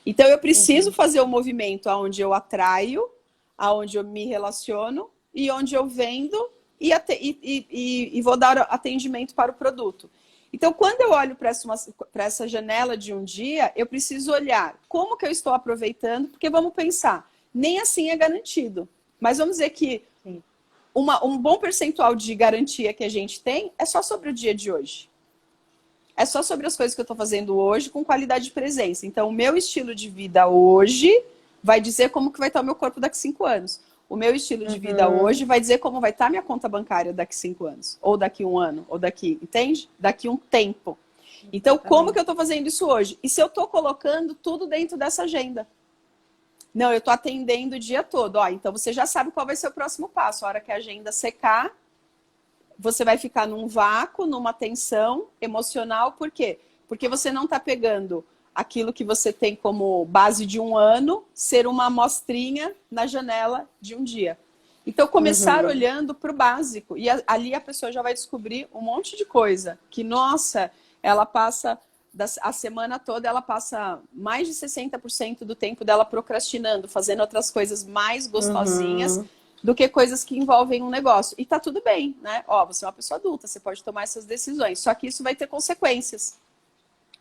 Então, eu preciso fazer o movimento onde eu atraio, aonde eu me relaciono e onde eu vendo e vou dar atendimento para o produto. Então, quando eu olho para essa janela de um dia, eu preciso olhar como que eu estou aproveitando, porque vamos pensar, nem assim é garantido. Mas vamos dizer que um bom percentual de garantia que a gente tem é só sobre o dia de hoje. É só sobre as coisas que eu estou fazendo hoje com qualidade de presença. Então, o meu estilo de vida hoje vai dizer como que vai estar o meu corpo daqui a 5 anos. O meu estilo de vida hoje vai dizer como vai estar minha conta bancária daqui a 5 anos. Ou daqui a 1 ano, ou daqui, entende? Daqui a um tempo. Então, como que eu estou fazendo isso hoje? E se eu estou colocando tudo dentro dessa agenda? Não, eu estou atendendo o dia todo. Ó, então, você já sabe qual vai ser o próximo passo. A hora que a agenda secar, você vai ficar num vácuo, numa tensão emocional. Por quê? Porque você não está pegando aquilo que você tem como base de um ano, ser uma amostrinha na janela de um dia. Então, começar olhando para o básico. E ali a pessoa já vai descobrir um monte de coisa. Que, nossa, ela passa... A semana toda ela passa mais de 60% do tempo dela procrastinando, fazendo outras coisas mais gostosinhas do que coisas que envolvem um negócio. E tá tudo bem, né? Ó, você é uma pessoa adulta, você pode tomar essas decisões. Só que isso vai ter consequências.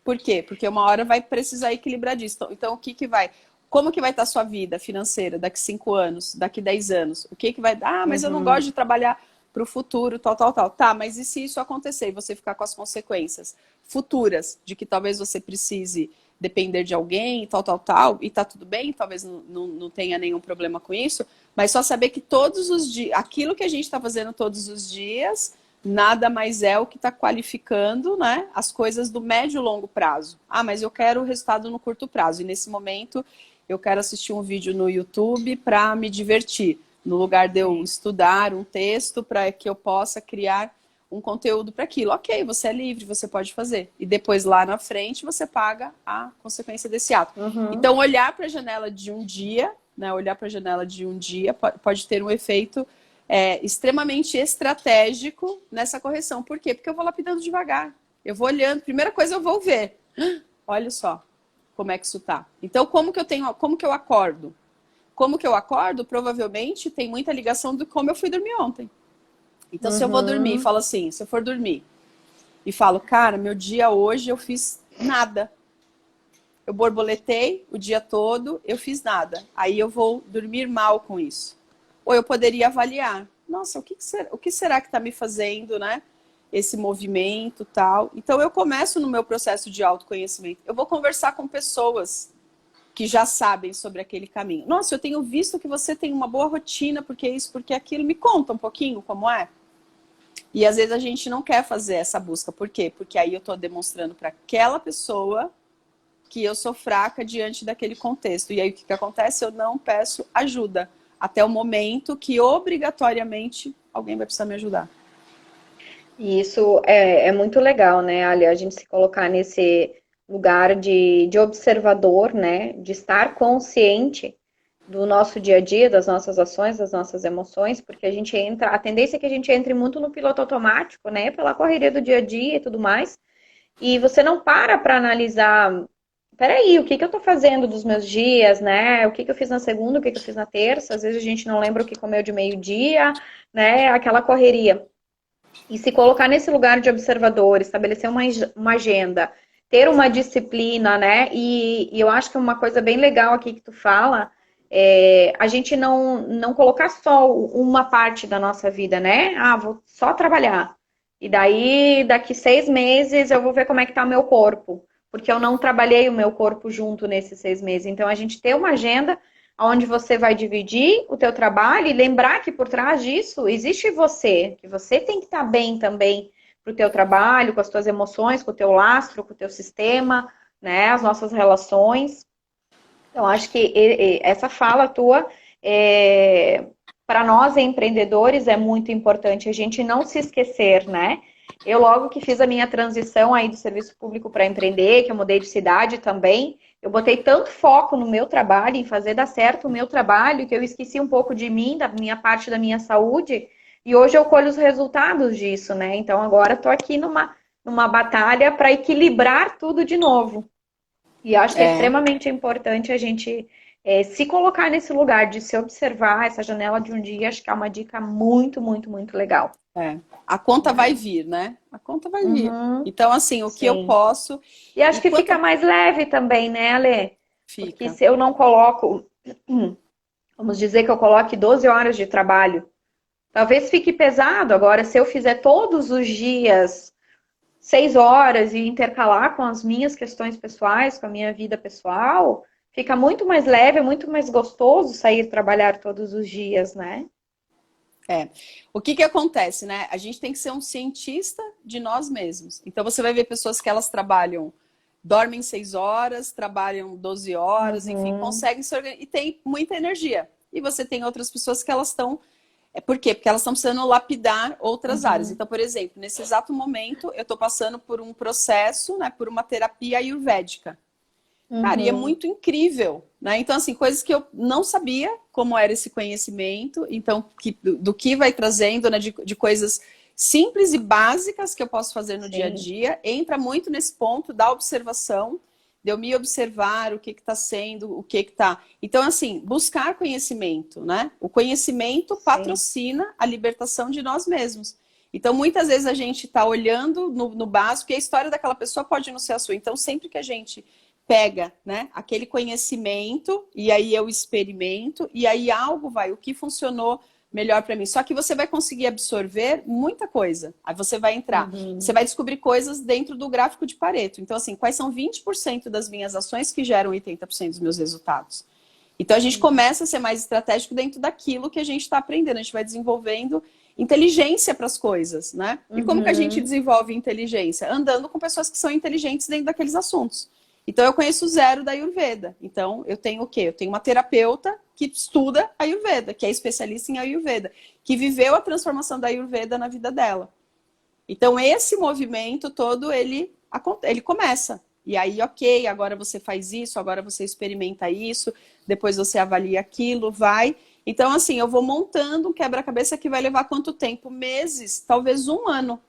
Por quê? Porque uma hora vai precisar equilibrar disso. Então o que que vai... Como que vai estar a sua vida financeira daqui 5 anos, daqui 10 anos? O que que vai... Ah, mas eu não gosto de trabalhar para o futuro, tal. Tá, mas e se isso acontecer e você ficar com as consequências futuras de que talvez você precise depender de alguém, tal, e tá tudo bem, talvez não tenha nenhum problema com isso, mas só saber que todos os dias, aquilo que a gente está fazendo todos os dias, nada mais é o que está qualificando, né, as coisas do médio e longo prazo. Ah, mas eu quero o resultado no curto prazo, e nesse momento eu quero assistir um vídeo no YouTube para me divertir, no lugar de eu estudar um texto para que eu possa criar um conteúdo para aquilo. Ok, você é livre, você pode fazer. E depois lá na frente você paga a consequência desse ato. Então olhar para a janela de um dia, né? Olhar para a janela de um dia pode ter um efeito extremamente estratégico nessa correção. Por quê? Porque eu vou lapidando devagar. Eu vou olhando. Primeira coisa eu vou ver. Olha só como é que isso tá. Então como que eu acordo? Como que eu acordo, provavelmente tem muita ligação do como eu fui dormir ontem. Então, se eu vou dormir e falo assim, se eu for dormir e falo, cara, meu dia hoje eu fiz nada. Eu borboletei o dia todo, eu fiz nada. Aí eu vou dormir mal com isso. Ou eu poderia avaliar, nossa, o que será que está me fazendo, né? Esse movimento, tal. Então, eu começo no meu processo de autoconhecimento. Eu vou conversar com pessoas que já sabem sobre aquele caminho. Nossa, eu tenho visto que você tem uma boa rotina, porque isso, porque aquilo. Me conta um pouquinho como é. E às vezes a gente não quer fazer essa busca. Por quê? Porque aí eu estou demonstrando para aquela pessoa que eu sou fraca diante daquele contexto. E aí o que acontece? Eu não peço ajuda até o momento que obrigatoriamente alguém vai precisar me ajudar. E isso é muito legal, né, Ali, a gente se colocar nesse lugar de observador, né, de estar consciente do nosso dia a dia, das nossas ações, das nossas emoções, porque a tendência é que a gente entre muito no piloto automático, né, pela correria do dia a dia e tudo mais, e você não para analisar, peraí, o que que eu tô fazendo dos meus dias, né, o que que eu fiz na segunda, o que que eu fiz na terça, às vezes a gente não lembra o que comeu de meio-dia, né, aquela correria. E se colocar nesse lugar de observador, estabelecer uma agenda, ter uma disciplina, né? E eu acho que uma coisa bem legal aqui que tu fala é a gente não colocar só uma parte da nossa vida, né? Ah, vou só trabalhar. E daí, daqui 6 meses, eu vou ver como é que tá o meu corpo. Porque eu não trabalhei o meu corpo junto nesses 6 meses. Então, a gente ter uma agenda onde você vai dividir o teu trabalho e lembrar que por trás disso existe você, que você tem que estar bem também para o teu trabalho, com as tuas emoções, com o teu lastro, com o teu sistema, né, as nossas relações. Então, acho que essa fala tua, para nós empreendedores, é muito importante a gente não se esquecer, né? Eu, logo que fiz a minha transição aí do serviço público para empreender, que eu mudei de cidade também, eu botei tanto foco no meu trabalho, em fazer dar certo o meu trabalho, que eu esqueci um pouco de mim, da minha parte da minha saúde, e hoje eu colho os resultados disso, né? Então, agora estou aqui numa batalha para equilibrar tudo de novo. E acho que é extremamente importante a gente se colocar nesse lugar de se observar essa janela de um dia. Acho que é uma dica muito, muito, muito legal. A conta vai vir, né? A conta vai vir. Então, assim, o que eu Sim. posso... E acho que fica mais leve também, né, Ale? Porque Fica. se eu não coloco, vamos dizer que eu coloque 12 horas de trabalho, talvez fique pesado. Agora, se eu fizer todos os dias 6 horas e intercalar com as minhas questões pessoais, com a minha vida pessoal, fica muito mais leve, muito mais gostoso sair trabalhar todos os dias, né? O que acontece, né? A gente tem que ser um cientista de nós mesmos. Então, você vai ver pessoas que elas trabalham, dormem 6 horas, trabalham 12 horas, enfim, conseguem se organizar e tem muita energia. E você tem outras pessoas que elas estão... Por quê? Porque elas estão precisando lapidar outras áreas. Então, por exemplo, nesse exato momento, eu estou passando por um processo, né, por uma terapia ayurvédica. Cara, e é muito incrível, né? Então, assim, coisas que eu não sabia como era esse conhecimento, então, do que vai trazendo, né, de coisas simples e básicas que eu posso fazer no dia a dia, entra muito nesse ponto da observação, de eu me observar o que está sendo, o que está... Então, assim, buscar conhecimento, né? O conhecimento patrocina a libertação de nós mesmos. Então, muitas vezes a gente está olhando no básico e a história daquela pessoa pode não ser a sua. Então, sempre que a gente pega, né, aquele conhecimento e aí eu experimento e aí algo vai, o que funcionou melhor para mim. Só que você vai conseguir absorver muita coisa. Aí você vai entrar, você vai descobrir coisas dentro do gráfico de Pareto. Então, assim, quais são 20% das minhas ações que geram 80% dos meus resultados? Então, a gente começa a ser mais estratégico dentro daquilo que a gente está aprendendo. A gente vai desenvolvendo inteligência para as coisas, né? E como que a gente desenvolve inteligência? Andando com pessoas que são inteligentes dentro daqueles assuntos. Então, eu conheço zero da Ayurveda. Então, eu tenho o quê? Eu tenho uma terapeuta que estuda Ayurveda, que é especialista em Ayurveda, que viveu a transformação da Ayurveda na vida dela. Então, esse movimento todo, ele começa. E aí, ok, agora você faz isso, agora você experimenta isso, depois você avalia aquilo, vai. Então, assim, eu vou montando um quebra-cabeça que vai levar quanto tempo? Meses, talvez 1 ano.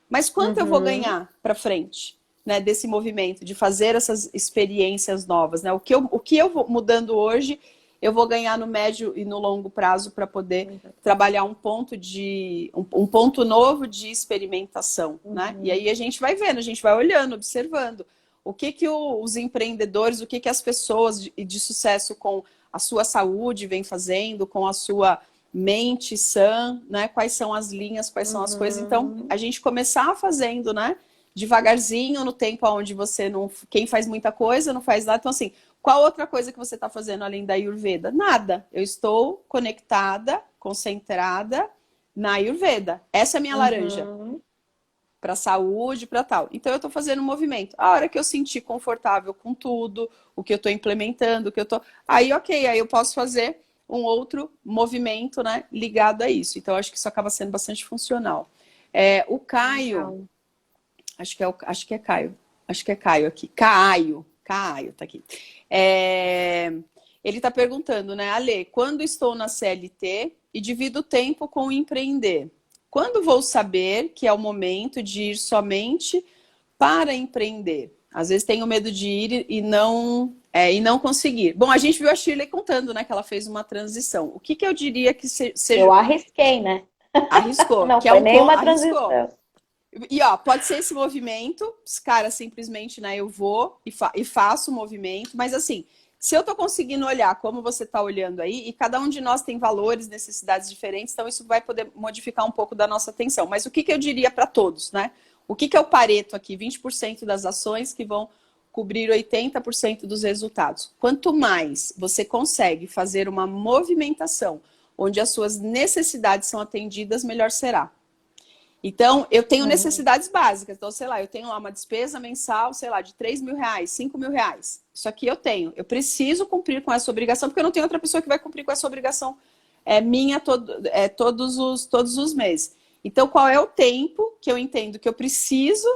Mas quanto eu vou ganhar para frente? Né, desse movimento, de fazer essas experiências novas, né? O que eu vou mudando hoje, eu vou ganhar no médio e no longo prazo para poder trabalhar um ponto novo de experimentação, né? E aí a gente vai vendo, a gente vai olhando, observando o que os empreendedores, o que as pessoas de sucesso com a sua saúde vêm fazendo, com a sua mente sã, né? Quais são as linhas, quais são as coisas. Então, a gente começar fazendo, né? Devagarzinho, no tempo onde você não... Quem faz muita coisa, não faz nada. Então, assim, qual outra coisa que você está fazendo além da Ayurveda? Nada. Eu estou conectada, concentrada na Ayurveda. Essa é a minha laranja. para saúde, para tal. Então eu estou fazendo um movimento. A hora que eu sentir confortável com tudo, o que eu estou implementando, o que eu estou... Aí, ok, aí eu posso fazer um outro movimento, né, ligado a isso. Então, acho que isso acaba sendo bastante funcional. O Caio, acho que é Caio. Acho que é Caio aqui. Caio tá aqui. Ele está perguntando, né, Ale, quando estou na CLT e divido o tempo com o empreender? Quando vou saber que é o momento de ir somente para empreender? Às vezes tenho medo de ir e não conseguir. Bom, a gente viu a Shirley contando, né, que ela fez uma transição. O que eu diria que seja... Eu arrisquei, né? Arriscou. Não que foi é nenhuma arriscou. transição. E, ó, pode ser esse movimento, os caras simplesmente, né, eu vou e faço o movimento, mas assim, se eu tô conseguindo olhar como você tá olhando aí, e cada um de nós tem valores, necessidades diferentes, então isso vai poder modificar um pouco da nossa atenção. Mas o que eu diria para todos, né? O que é o Pareto aqui? 20% das ações que vão cobrir 80% dos resultados. Quanto mais você consegue fazer uma movimentação onde as suas necessidades são atendidas, melhor será. Então, eu tenho necessidades básicas. Então, sei lá, eu tenho lá uma despesa mensal, sei lá, de 3 mil reais, 5 mil reais. Isso aqui eu tenho. Eu preciso cumprir com essa obrigação, porque eu não tenho outra pessoa que vai cumprir com essa obrigação minha todos os meses. Então, qual é o tempo que eu entendo que eu preciso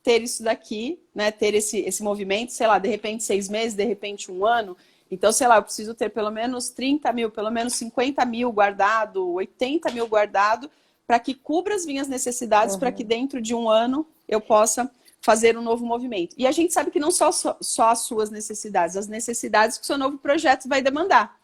ter isso daqui, né? Ter esse movimento, sei lá, de repente 6 meses, de repente 1 ano. Então, sei lá, eu preciso ter pelo menos 30 mil, pelo menos 50 mil guardado, 80 mil guardado, para que cubra as minhas necessidades, para que dentro de 1 ano eu possa fazer um novo movimento. E a gente sabe que não só as suas necessidades, as necessidades que o seu novo projeto vai demandar.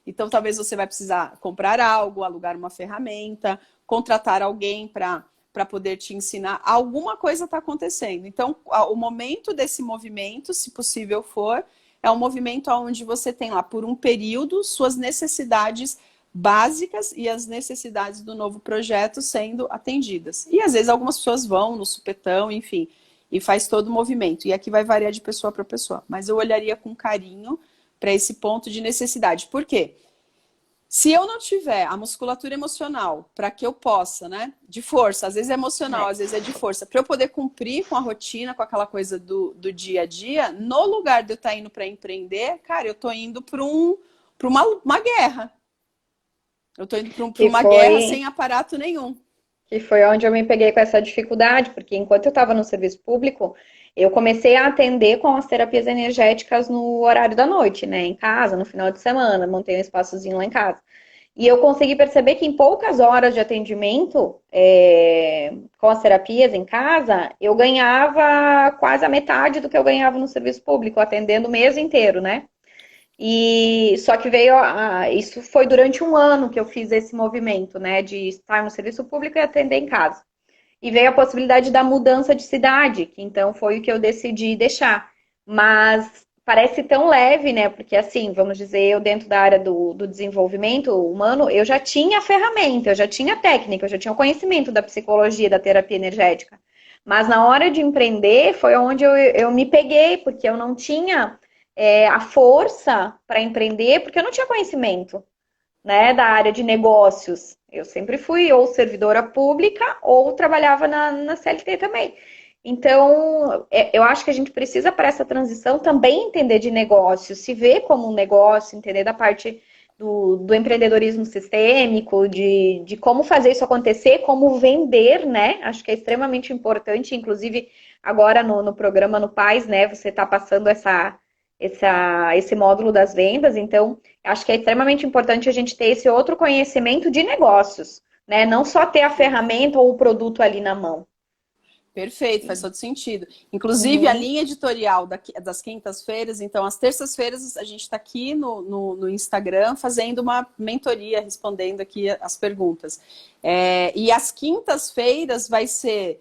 Então, talvez você vai precisar comprar algo, alugar uma ferramenta, contratar alguém para poder te ensinar. Alguma coisa está acontecendo. Então, o momento desse movimento, se possível for, é um movimento onde você tem lá, por um período, suas necessidades básicas e as necessidades do novo projeto sendo atendidas. E às vezes algumas pessoas vão no supetão, enfim, e faz todo o movimento. E aqui vai variar de pessoa para pessoa. Mas eu olharia com carinho para esse ponto de necessidade. Por quê? Se eu não tiver a musculatura emocional para que eu possa, né, de força, às vezes é emocional, às vezes é de força, para eu poder cumprir com a rotina, com aquela coisa do dia a dia, no lugar de eu estar indo para empreender, cara, eu estou indo para uma guerra. Eu estou indo para uma guerra sem aparato nenhum. Que foi onde eu me peguei com essa dificuldade, porque enquanto eu estava no serviço público, eu comecei a atender com as terapias energéticas no horário da noite, né? Em casa, no final de semana, montei um espaçozinho lá em casa. E eu consegui perceber que em poucas horas de atendimento com as terapias em casa, eu ganhava quase a metade do que eu ganhava no serviço público, atendendo o mês inteiro, né? E só que isso foi durante 1 ano que eu fiz esse movimento, né, de estar no serviço público e atender em casa. E veio a possibilidade da mudança de cidade, que então foi o que eu decidi deixar. Mas parece tão leve, né? Porque assim, vamos dizer, eu dentro da área do desenvolvimento humano, eu já tinha a ferramenta, eu já tinha a técnica, eu já tinha o conhecimento da psicologia, da terapia energética. Mas na hora de empreender foi onde eu me peguei, porque eu não tinha a força para empreender, porque eu não tinha conhecimento, né, da área de negócios. Eu sempre fui ou servidora pública ou trabalhava na CLT também. Então, eu acho que a gente precisa, para essa transição, também entender de negócio, se ver como um negócio, entender da parte do empreendedorismo sistêmico, de como fazer isso acontecer, como vender, né? Acho que é extremamente importante, inclusive agora no programa no Paz, né? Você está passando esse módulo das vendas, então acho que é extremamente importante a gente ter esse outro conhecimento de negócios, né? Não só ter a ferramenta ou o produto ali na mão. Perfeito, faz todo sentido. Inclusive, a linha editorial das quintas-feiras, então, às terças-feiras, a gente está aqui no Instagram fazendo uma mentoria, respondendo aqui as perguntas. E às quintas-feiras vai ser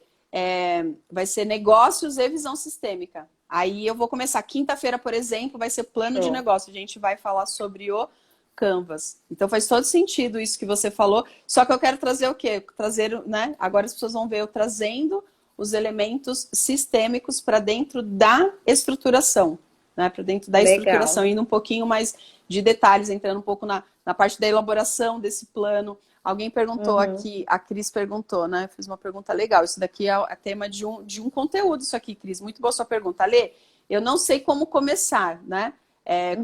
negócios e visão sistêmica. Aí eu vou começar. Quinta-feira, por exemplo, vai ser plano de negócio. A gente vai falar sobre o Canvas. Então faz todo sentido isso que você falou. Só que eu quero trazer o quê? Trazer, né? Agora as pessoas vão ver eu trazendo os elementos sistêmicos para dentro da estruturação. Né? Para dentro da estruturação, indo um pouquinho mais de detalhes, entrando um pouco na parte da elaboração desse plano, Alguém perguntou aqui, a Cris perguntou, né? Fiz uma pergunta legal. Isso daqui é tema de um conteúdo, isso aqui, Cris. Muito boa sua pergunta. Lê, eu não sei como começar, né?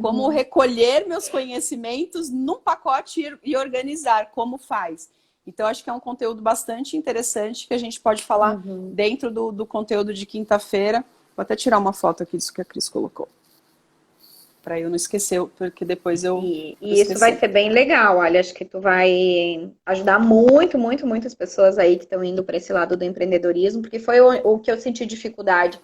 Como recolher meus conhecimentos num pacote e organizar, como faz. Então, acho que é um conteúdo bastante interessante que a gente pode falar dentro do conteúdo de quinta-feira. Vou até tirar uma foto aqui disso que a Cris colocou. Para eu não esquecer, porque depois eu isso vai ser bem legal, olha, acho que tu vai ajudar muito, muito, muitas pessoas aí que estão indo para esse lado do empreendedorismo, porque foi o que eu senti dificuldade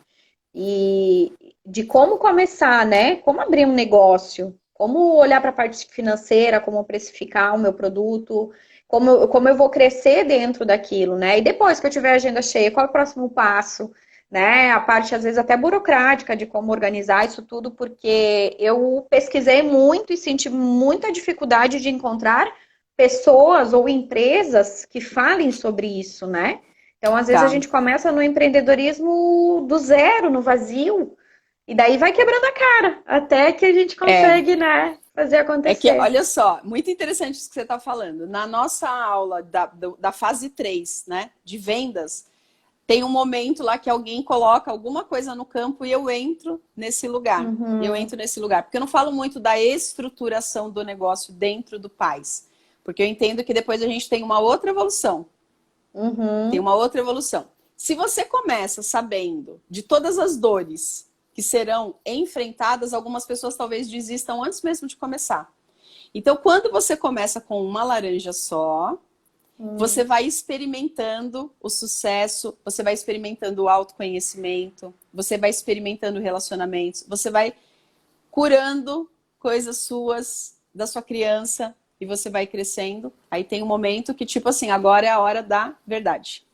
e de como começar, né? Como abrir um negócio, como olhar para a parte financeira, como precificar o meu produto, como eu vou crescer dentro daquilo, né? E depois que eu tiver a agenda cheia, qual é o próximo passo? Né? A parte, às vezes, até burocrática de como organizar isso tudo, porque eu pesquisei muito e senti muita dificuldade de encontrar pessoas ou empresas que falem sobre isso, né? Então, às vezes, a gente começa no empreendedorismo do zero, no vazio, e daí vai quebrando a cara, até que a gente consegue, né, fazer acontecer. Olha só, muito interessante isso que você está falando. Na nossa aula da fase 3, né, de vendas, tem um momento lá que alguém coloca alguma coisa no campo e eu entro nesse lugar. Eu entro nesse lugar. Porque eu não falo muito da estruturação do negócio dentro do PAS. Porque eu entendo que depois a gente tem uma outra evolução. Tem uma outra evolução. Se você começa sabendo de todas as dores que serão enfrentadas, algumas pessoas talvez desistam antes mesmo de começar. Então, quando você começa com uma laranja só, você vai experimentando o sucesso, você vai experimentando o autoconhecimento, você vai experimentando relacionamentos, você vai curando coisas suas, da sua criança, e você vai crescendo. Aí tem um momento que, tipo assim, agora é a hora da verdade.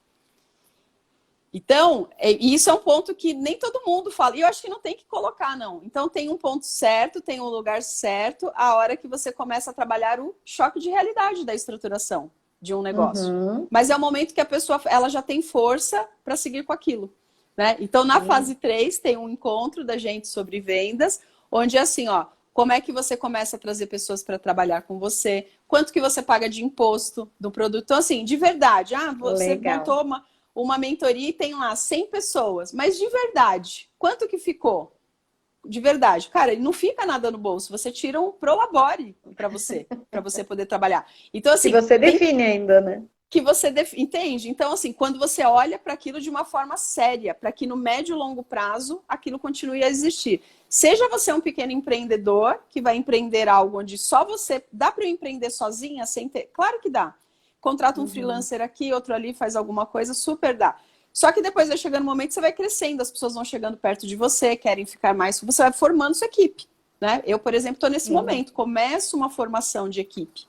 Então, isso é um ponto que nem todo mundo fala. E eu acho que não tem que colocar, não. Então, tem um ponto certo, tem um lugar certo, a hora que você começa a trabalhar o choque de realidade da estruturação de um negócio. Mas é o momento que a pessoa ela já tem força para seguir com aquilo. Né? Então, na fase 3, tem um encontro da gente sobre vendas, onde é assim, ó, como é que você começa a trazer pessoas para trabalhar com você, quanto que você paga de imposto do produto. Então, assim, de verdade, você montou uma mentoria e tem lá 100 pessoas, mas de verdade, quanto que ficou? De verdade, cara, não fica nada no bolso, você tira um prolabore para você poder trabalhar. Então, assim, que você define ainda, né? Que você entende? Então, assim, quando você olha para aquilo de uma forma séria, para que no médio e longo prazo aquilo continue a existir. Seja você um pequeno empreendedor que vai empreender algo onde só você... Dá para eu empreender sozinha sem ter... Claro que dá. Contrata um freelancer aqui, outro ali, faz alguma coisa, super dá. Só que depois vai chegando um momento que você vai crescendo, as pessoas vão chegando perto de você, querem ficar mais... Você vai formando sua equipe. Né? Eu, por exemplo, estou nesse momento, começo uma formação de equipe.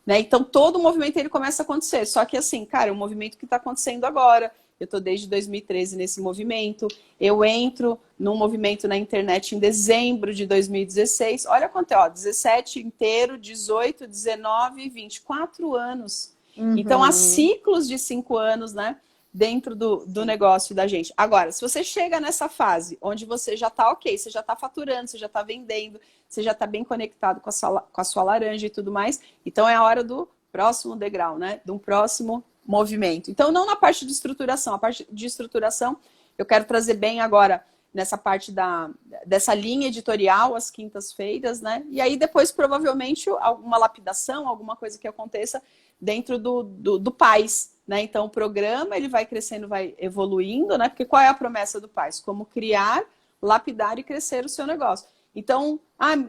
Né? Então, todo o movimento ele começa a acontecer. Só que, assim, cara, é um movimento que está acontecendo agora. Eu estou desde 2013 nesse movimento. Eu entro num movimento na internet em dezembro de 2016. Olha quanto é, ó, 17 inteiro, 18, 19, 24 anos. Então, há ciclos de 5 anos, né? Dentro do negócio da gente. Agora, se você chega nessa fase onde você já está ok, você já está faturando, você já está vendendo, você já está bem conectado com a sua laranja e tudo mais, então é a hora do próximo degrau, né? De um próximo movimento. Então, não na parte de estruturação. A parte de estruturação, eu quero trazer bem agora nessa parte dessa linha editorial, às quintas-feiras, né? E aí depois, provavelmente, alguma lapidação, alguma coisa que aconteça dentro do PAS, né? Então, o programa ele vai crescendo, vai evoluindo, né? Porque qual é a promessa do PAS? Como criar, lapidar e crescer o seu negócio. Então,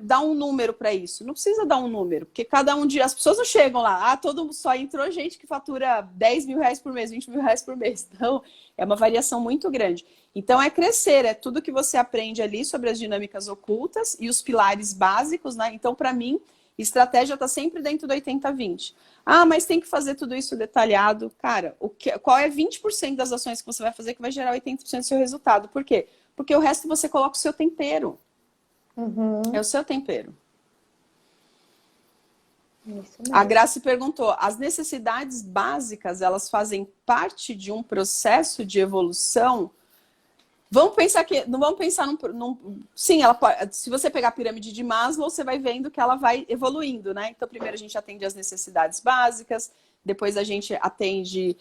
dá um número para isso. Não precisa dar um número, porque cada um dia as pessoas não chegam lá. Só entrou gente que fatura 10 mil reais por mês, 20 mil reais por mês. Então, é uma variação muito grande. Então, é crescer, é tudo que você aprende ali sobre as dinâmicas ocultas e os pilares básicos, né? Então, para mim, estratégia está sempre dentro do 80-20. Mas tem que fazer tudo isso detalhado. Cara, qual é 20% das ações que você vai fazer que vai gerar 80% do seu resultado? Por quê? Porque o resto você coloca o seu tempero. É o seu tempero. A Grace perguntou, as necessidades básicas, elas fazem parte de um processo de evolução? Vamos pensar que. Não vamos pensar sim, ela pode, se você pegar a pirâmide de Maslow, você vai vendo que ela vai evoluindo, né? Então, primeiro a gente atende as necessidades básicas, depois a gente atende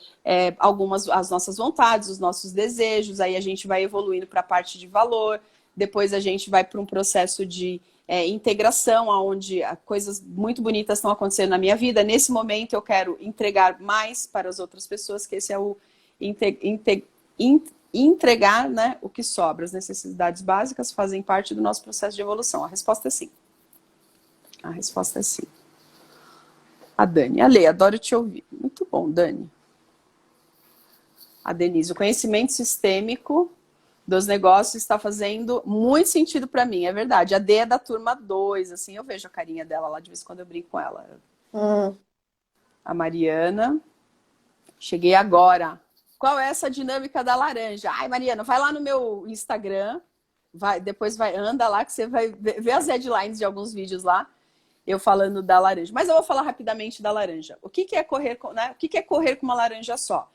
as nossas vontades, os nossos desejos, aí a gente vai evoluindo para a parte de valor, depois a gente vai para um processo de integração, onde coisas muito bonitas estão acontecendo na minha vida. Nesse momento eu quero entregar mais para as outras pessoas, que esse é o entregar, né, o que sobra. As necessidades básicas fazem parte do nosso processo de evolução. A resposta é sim. A resposta é sim. A Dani. Ale, adoro te ouvir. Muito bom, Dani. A Denise. O conhecimento sistêmico dos negócios está fazendo muito sentido para mim. É verdade. A D é da turma 2. Assim, eu vejo a carinha dela lá de vez em quando eu brinco com ela. A Mariana. Cheguei agora. Qual é essa dinâmica da laranja? Ai, Mariana, vai lá no meu Instagram, anda lá que você vai ver as headlines de alguns vídeos lá, eu falando da laranja. Mas eu vou falar rapidamente da laranja. O que é correr né? O que é correr com uma laranja só?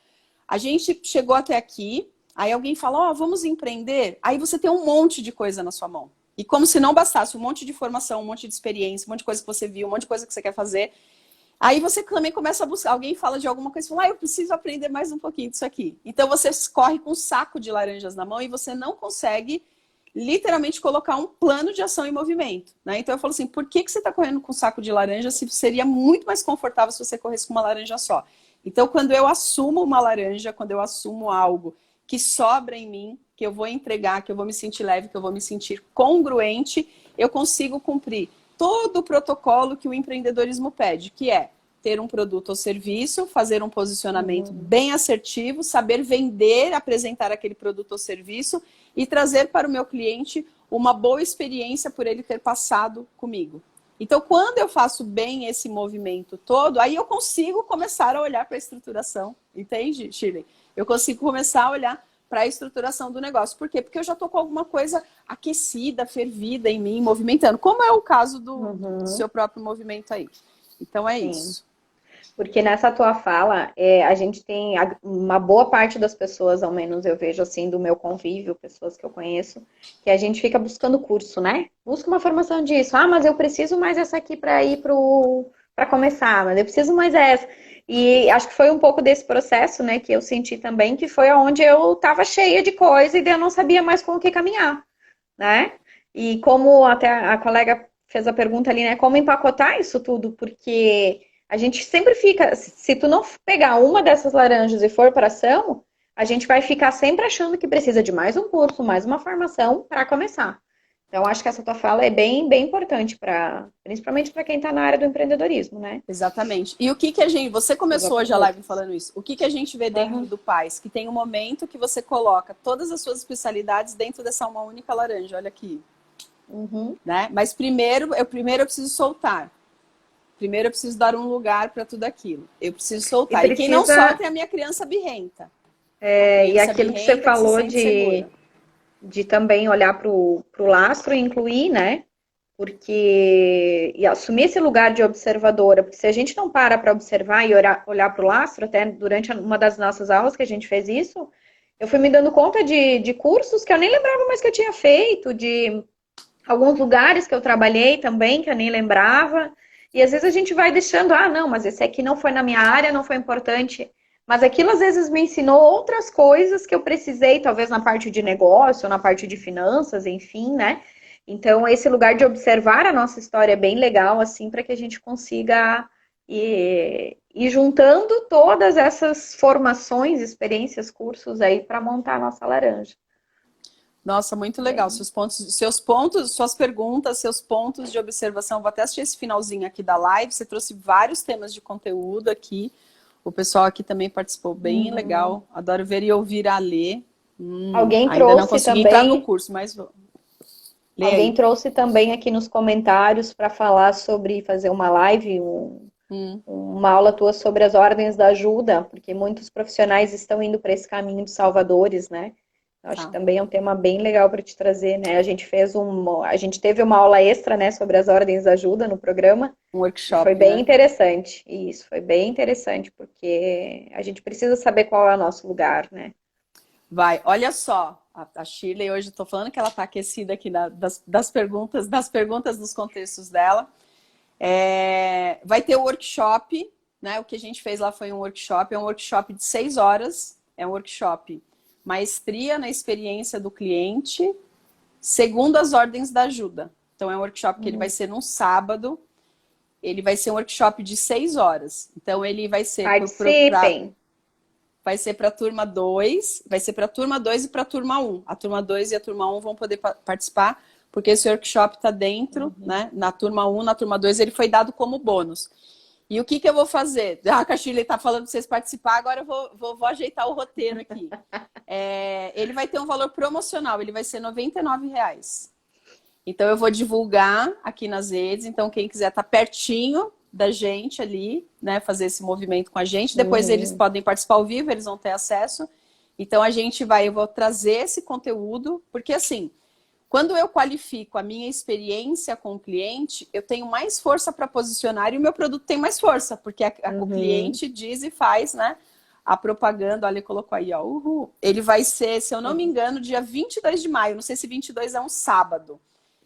A gente chegou até aqui, aí alguém fala, ó, vamos empreender. Aí você tem um monte de coisa na sua mão. E como se não bastasse, um monte de informação, um monte de experiência, um monte de coisa que você viu, um monte de coisa que você quer fazer. Aí você também começa a buscar, alguém fala de alguma coisa e fala, eu preciso aprender mais um pouquinho disso aqui. Então você corre com um saco de laranjas na mão e você não consegue literalmente colocar um plano de ação em movimento, né? Então eu falo assim, por que você está correndo com um saco de laranja se seria muito mais confortável se você corresse com uma laranja só? Então quando eu assumo uma laranja, quando eu assumo algo que sobra em mim, que eu vou entregar, que eu vou me sentir leve, que eu vou me sentir congruente, eu consigo cumprir todo o protocolo que o empreendedorismo pede, que é ter um produto ou serviço, fazer um posicionamento bem assertivo, saber vender, apresentar aquele produto ou serviço e trazer para o meu cliente uma boa experiência por ele ter passado comigo. Então, quando eu faço bem esse movimento todo, aí eu consigo começar a olhar para a estruturação, entende, Shirley? Eu consigo começar a olhar para a estruturação do negócio. Por quê? Porque eu já estou com alguma coisa aquecida, fervida em mim, movimentando. Como é o caso do seu próprio movimento aí. Então é isso. Porque nessa tua fala, a gente tem uma boa parte das pessoas, ao menos eu vejo assim, do meu convívio, pessoas que eu conheço, que a gente fica buscando curso, né? Busca uma formação disso. Ah, mas eu preciso mais essa aqui para ir para começar, mas eu preciso mais essa. E acho que foi um pouco desse processo, né, que eu senti também, que foi onde eu estava cheia de coisa e daí eu não sabia mais com o que caminhar, né? E como até a colega fez a pergunta ali, né, como empacotar isso tudo, porque a gente sempre fica, se tu não pegar uma dessas laranjas e for para ação, a gente vai ficar sempre achando que precisa de mais um curso, mais uma formação para começar. Então, acho que essa tua fala é bem, bem importante, principalmente para quem está na área do empreendedorismo, né? Exatamente. E o que a gente... Você começou hoje a live falando isso. O que a gente vê dentro do PAIS? Que tem um momento que você coloca todas as suas especialidades dentro dessa uma única laranja. Olha aqui. Né? Mas primeiro eu preciso soltar. Primeiro eu preciso dar um lugar para tudo aquilo. Eu preciso soltar. E quem não solta é a minha criança birrenta. E aquilo que você falou de também olhar para o lastro e incluir, né? E assumir esse lugar de observadora, porque se a gente não para observar e olhar para o lastro, até durante uma das nossas aulas que a gente fez isso, eu fui me dando conta de cursos que eu nem lembrava mais que eu tinha feito, de alguns lugares que eu trabalhei também, que eu nem lembrava, e às vezes a gente vai deixando, não, mas esse aqui não foi na minha área, não foi importante. Mas aquilo às vezes me ensinou outras coisas que eu precisei, talvez na parte de negócio, na parte de finanças, enfim, né? Então, esse lugar de observar a nossa história é bem legal, assim, para que a gente consiga ir juntando todas essas formações, experiências, cursos aí para montar a nossa laranja. Nossa, muito legal. Suas perguntas, seus pontos de observação. Vou até assistir esse finalzinho aqui da live. Você trouxe vários temas de conteúdo aqui. O pessoal aqui também participou bem legal. Adoro ver e ouvir a ler. Alguém ainda trouxe não consegui também... entrar no curso, mas vou. Alguém trouxe também aqui nos comentários para falar sobre fazer uma live, uma aula tua sobre as ordens da ajuda, porque muitos profissionais estão indo para esse caminho de salvadores, né? Acho que também é um tema bem legal para te trazer, né? A gente teve uma aula extra, né, sobre as ordens da ajuda no programa. Um workshop, foi bem interessante. Isso, foi bem interessante, porque a gente precisa saber qual é o nosso lugar, né? Vai, olha só. a Shirley, hoje eu tô falando que ela tá aquecida aqui das perguntas dos contextos dela. Vai ter o workshop, né? O que a gente fez lá foi um workshop de 6 horas, é um workshop maestria na experiência do cliente, segundo as ordens da ajuda. Então é um workshop que ele vai ser num sábado, ele vai ser um workshop de 6 horas. Então ele vai ser Participem! vai ser para a turma 2, vai ser para a turma 2 e para a turma 1. A turma 2 e a turma 1 vão poder participar, porque esse workshop está dentro, né? Na turma 1, na turma 2, ele foi dado como bônus. E o que eu vou fazer? A Cachilha está falando para vocês participar, agora eu vou ajeitar o roteiro aqui. Ele vai ter um valor promocional, ele vai ser R$ 99,00. Então eu vou divulgar aqui nas redes, então quem quiser estar pertinho da gente ali, né, fazer esse movimento com a gente, depois eles podem participar ao vivo, eles vão ter acesso. Então eu vou trazer esse conteúdo, porque assim, quando eu qualifico a minha experiência com o cliente, eu tenho mais força para posicionar e o meu produto tem mais força, porque o cliente diz e faz, né? A propaganda, olha, ele colocou aí, ó, ele vai ser, se eu não me engano, dia 22 de maio, não sei se 22 é um sábado,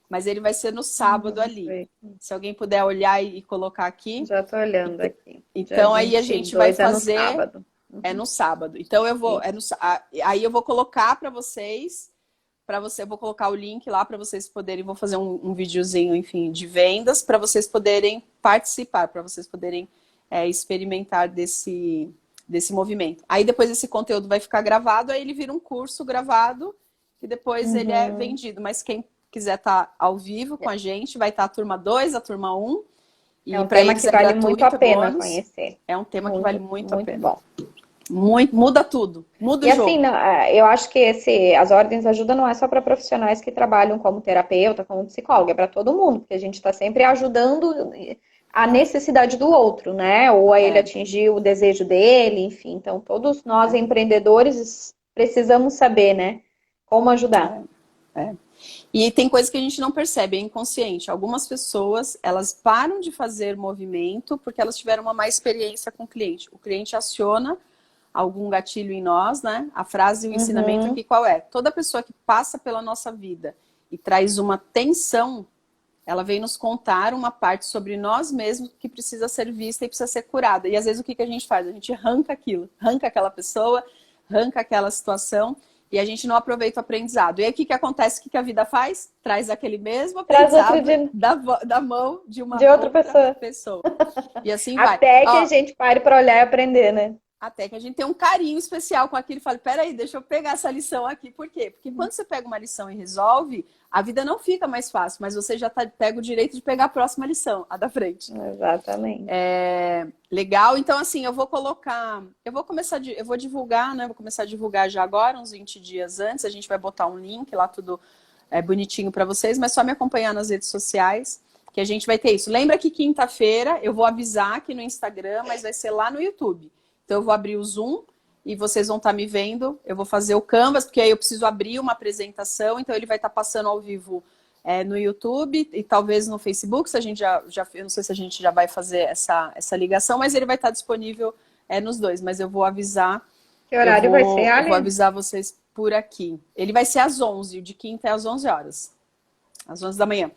mas ele vai ser no sábado ali. Se alguém puder olhar e colocar aqui. Já estou olhando aqui. Então aí a gente vai fazer... É no sábado. É no sábado. Então eu vou... Aí eu vou colocar para vocês... eu vou colocar o link lá para vocês poderem, vou fazer um videozinho, enfim, de vendas, para vocês poderem participar, para vocês poderem experimentar desse movimento. Aí depois esse conteúdo vai ficar gravado, aí ele vira um curso gravado, e depois ele é vendido. Mas quem quiser estar ao vivo com a gente, vai estar a turma 2, a turma 1. É um tema que vale muito a pena conhecer. É um tema que vale muito a pena. Bom. Muda tudo, muda o jogo. E assim, eu acho que as ordens de ajuda não é só para profissionais que trabalham como terapeuta, como psicóloga, é para todo mundo, porque a gente está sempre ajudando a necessidade do outro, né? Ou a ele atingir o desejo dele, enfim. Então, todos nós empreendedores precisamos saber, né? Como ajudar. E tem coisas que a gente não percebe, é inconsciente. Algumas pessoas, elas param de fazer movimento porque elas tiveram uma má experiência com o cliente. O cliente aciona algum gatilho em nós, né? A frase e o ensinamento aqui qual é? Toda pessoa que passa pela nossa vida e traz uma tensão, ela vem nos contar uma parte sobre nós mesmos que precisa ser vista e precisa ser curada. E às vezes o que a gente faz? A gente arranca aquilo, arranca aquela pessoa, arranca aquela situação e a gente não aproveita o aprendizado. E aí o que acontece? O que a vida faz? Traz aquele mesmo aprendizado da mão de outra pessoa. E assim vai. Até que a gente pare para olhar e aprender, né? Até que a gente tem um carinho especial com aquilo e fala, peraí, deixa eu pegar essa lição aqui. Por quê? Porque quando você pega uma lição e resolve, a vida não fica mais fácil, mas você já pega o direito de pegar a próxima lição, a da frente. Exatamente. Legal, então assim, eu vou divulgar, né? Vou começar a divulgar já agora, uns 20 dias antes, a gente vai botar um link lá, tudo bonitinho para vocês, mas só me acompanhar nas redes sociais, que a gente vai ter isso. Lembra que quinta-feira eu vou avisar aqui no Instagram, mas vai ser lá no YouTube. Então, eu vou abrir o Zoom e vocês vão estar me vendo. Eu vou fazer o Canvas, porque aí eu preciso abrir uma apresentação. Então, ele vai estar passando ao vivo no YouTube e talvez no Facebook. Se a gente eu não sei se a gente já vai fazer essa ligação, mas ele vai estar disponível nos dois. Mas eu vou avisar. Que horário vai ser, Ali? Eu vou avisar vocês por aqui. Ele vai ser às 11, o de quinta é às 11 horas. Às 11 da manhã.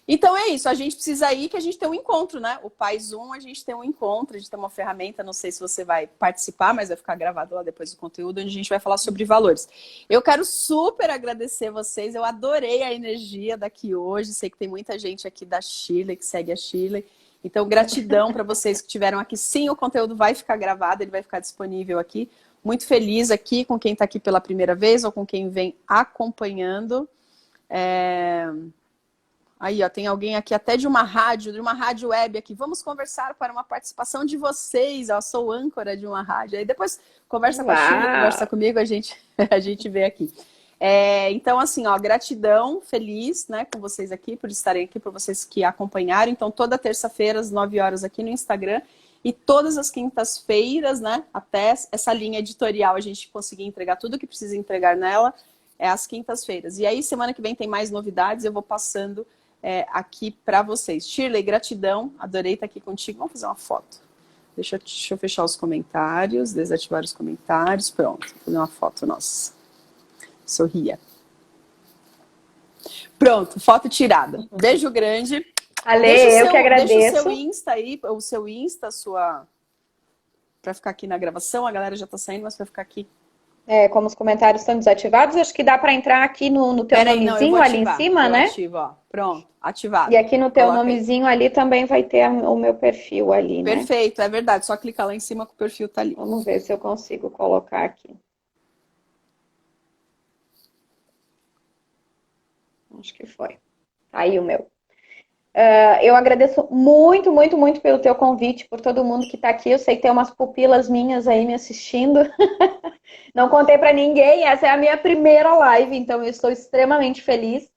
Então é isso, a gente precisa ir que a gente tem um encontro, né? O Pai Zoom, a gente tem um encontro, a gente tem uma ferramenta, não sei se você vai participar, mas vai ficar gravado lá depois do conteúdo, onde a gente vai falar sobre valores. Eu quero super agradecer vocês, eu adorei a energia daqui hoje, sei que tem muita gente aqui da Chile, que segue a Chile, então gratidão para vocês que estiveram aqui. Sim, o conteúdo vai ficar gravado, ele vai ficar disponível aqui. Muito feliz aqui com quem está aqui pela primeira vez ou com quem vem acompanhando. Aí, ó, tem alguém aqui até de uma rádio web aqui. Vamos conversar para uma participação de vocês. Eu sou âncora de uma rádio. Aí depois conversa com a Chile, conversa comigo, a gente vê aqui. Então, assim, ó, gratidão, feliz, né, com vocês aqui, por estarem aqui, por vocês que acompanharam. Então, toda terça-feira, às 9 horas, aqui no Instagram. E todas as quintas-feiras, né, até essa linha editorial, a gente conseguir entregar tudo que precisa entregar nela, às quintas-feiras. E aí, semana que vem tem mais novidades, eu vou passando aqui para vocês. Shirley, gratidão, adorei estar aqui contigo. Vamos fazer uma foto. Deixa eu fechar os comentários, desativar os comentários, pronto, vou fazer uma foto nossa. Sorria. Pronto, foto tirada. Beijo grande. Ale, eu que agradeço. Deixa o seu Insta aí, o seu Insta, para ficar aqui na gravação. A galera já tá saindo, mas para ficar aqui. Como os comentários estão desativados, acho que dá para entrar aqui no teu nomezinho ali em cima, né? Ativo, ó. Pronto, ativado. E aqui no teu nomezinho ali também vai ter o meu perfil ali, né? Perfeito, é verdade. Só clicar lá em cima que o perfil tá ali. Vamos ver se eu consigo colocar aqui. Acho que foi. Tá aí o meu. Eu agradeço muito, muito, muito pelo teu convite, por todo mundo que está aqui. Eu sei que tem umas pupilas minhas aí me assistindo. Não contei para ninguém, essa é a minha primeira live, então eu estou extremamente feliz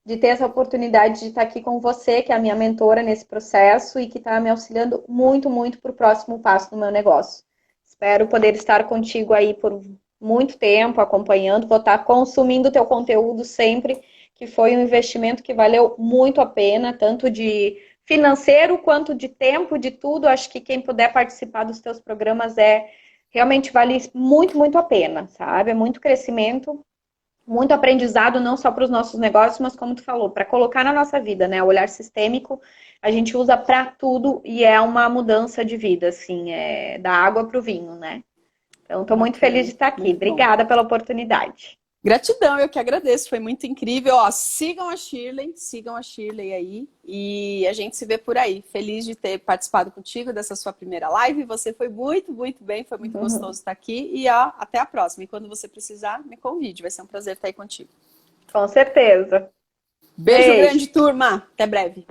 de ter essa oportunidade de estar aqui com você, que é a minha mentora nesse processo e que está me auxiliando muito, muito para o próximo passo do meu negócio. Espero poder estar contigo aí por muito tempo, acompanhando, vou estar consumindo o teu conteúdo sempre, que foi um investimento que valeu muito a pena, tanto de financeiro quanto de tempo, de tudo. Acho que quem puder participar dos teus programas realmente vale muito, muito a pena, sabe? É muito crescimento, muito aprendizado, não só para os nossos negócios, mas como tu falou, para colocar na nossa vida, né? O olhar sistêmico a gente usa para tudo e é uma mudança de vida, assim, da água para o vinho, né? Então, estou muito feliz de estar aqui. Obrigada pela oportunidade. Gratidão, eu que agradeço, foi muito incrível. Ó, sigam a Shirley aí e a gente se vê por aí. Feliz de ter participado contigo dessa sua primeira live. Você foi muito, muito bem, foi muito gostoso estar aqui. E ó, até a próxima. E quando você precisar, me convide, vai ser um prazer estar aí contigo. Com certeza. Beijo grande, turma. Até breve.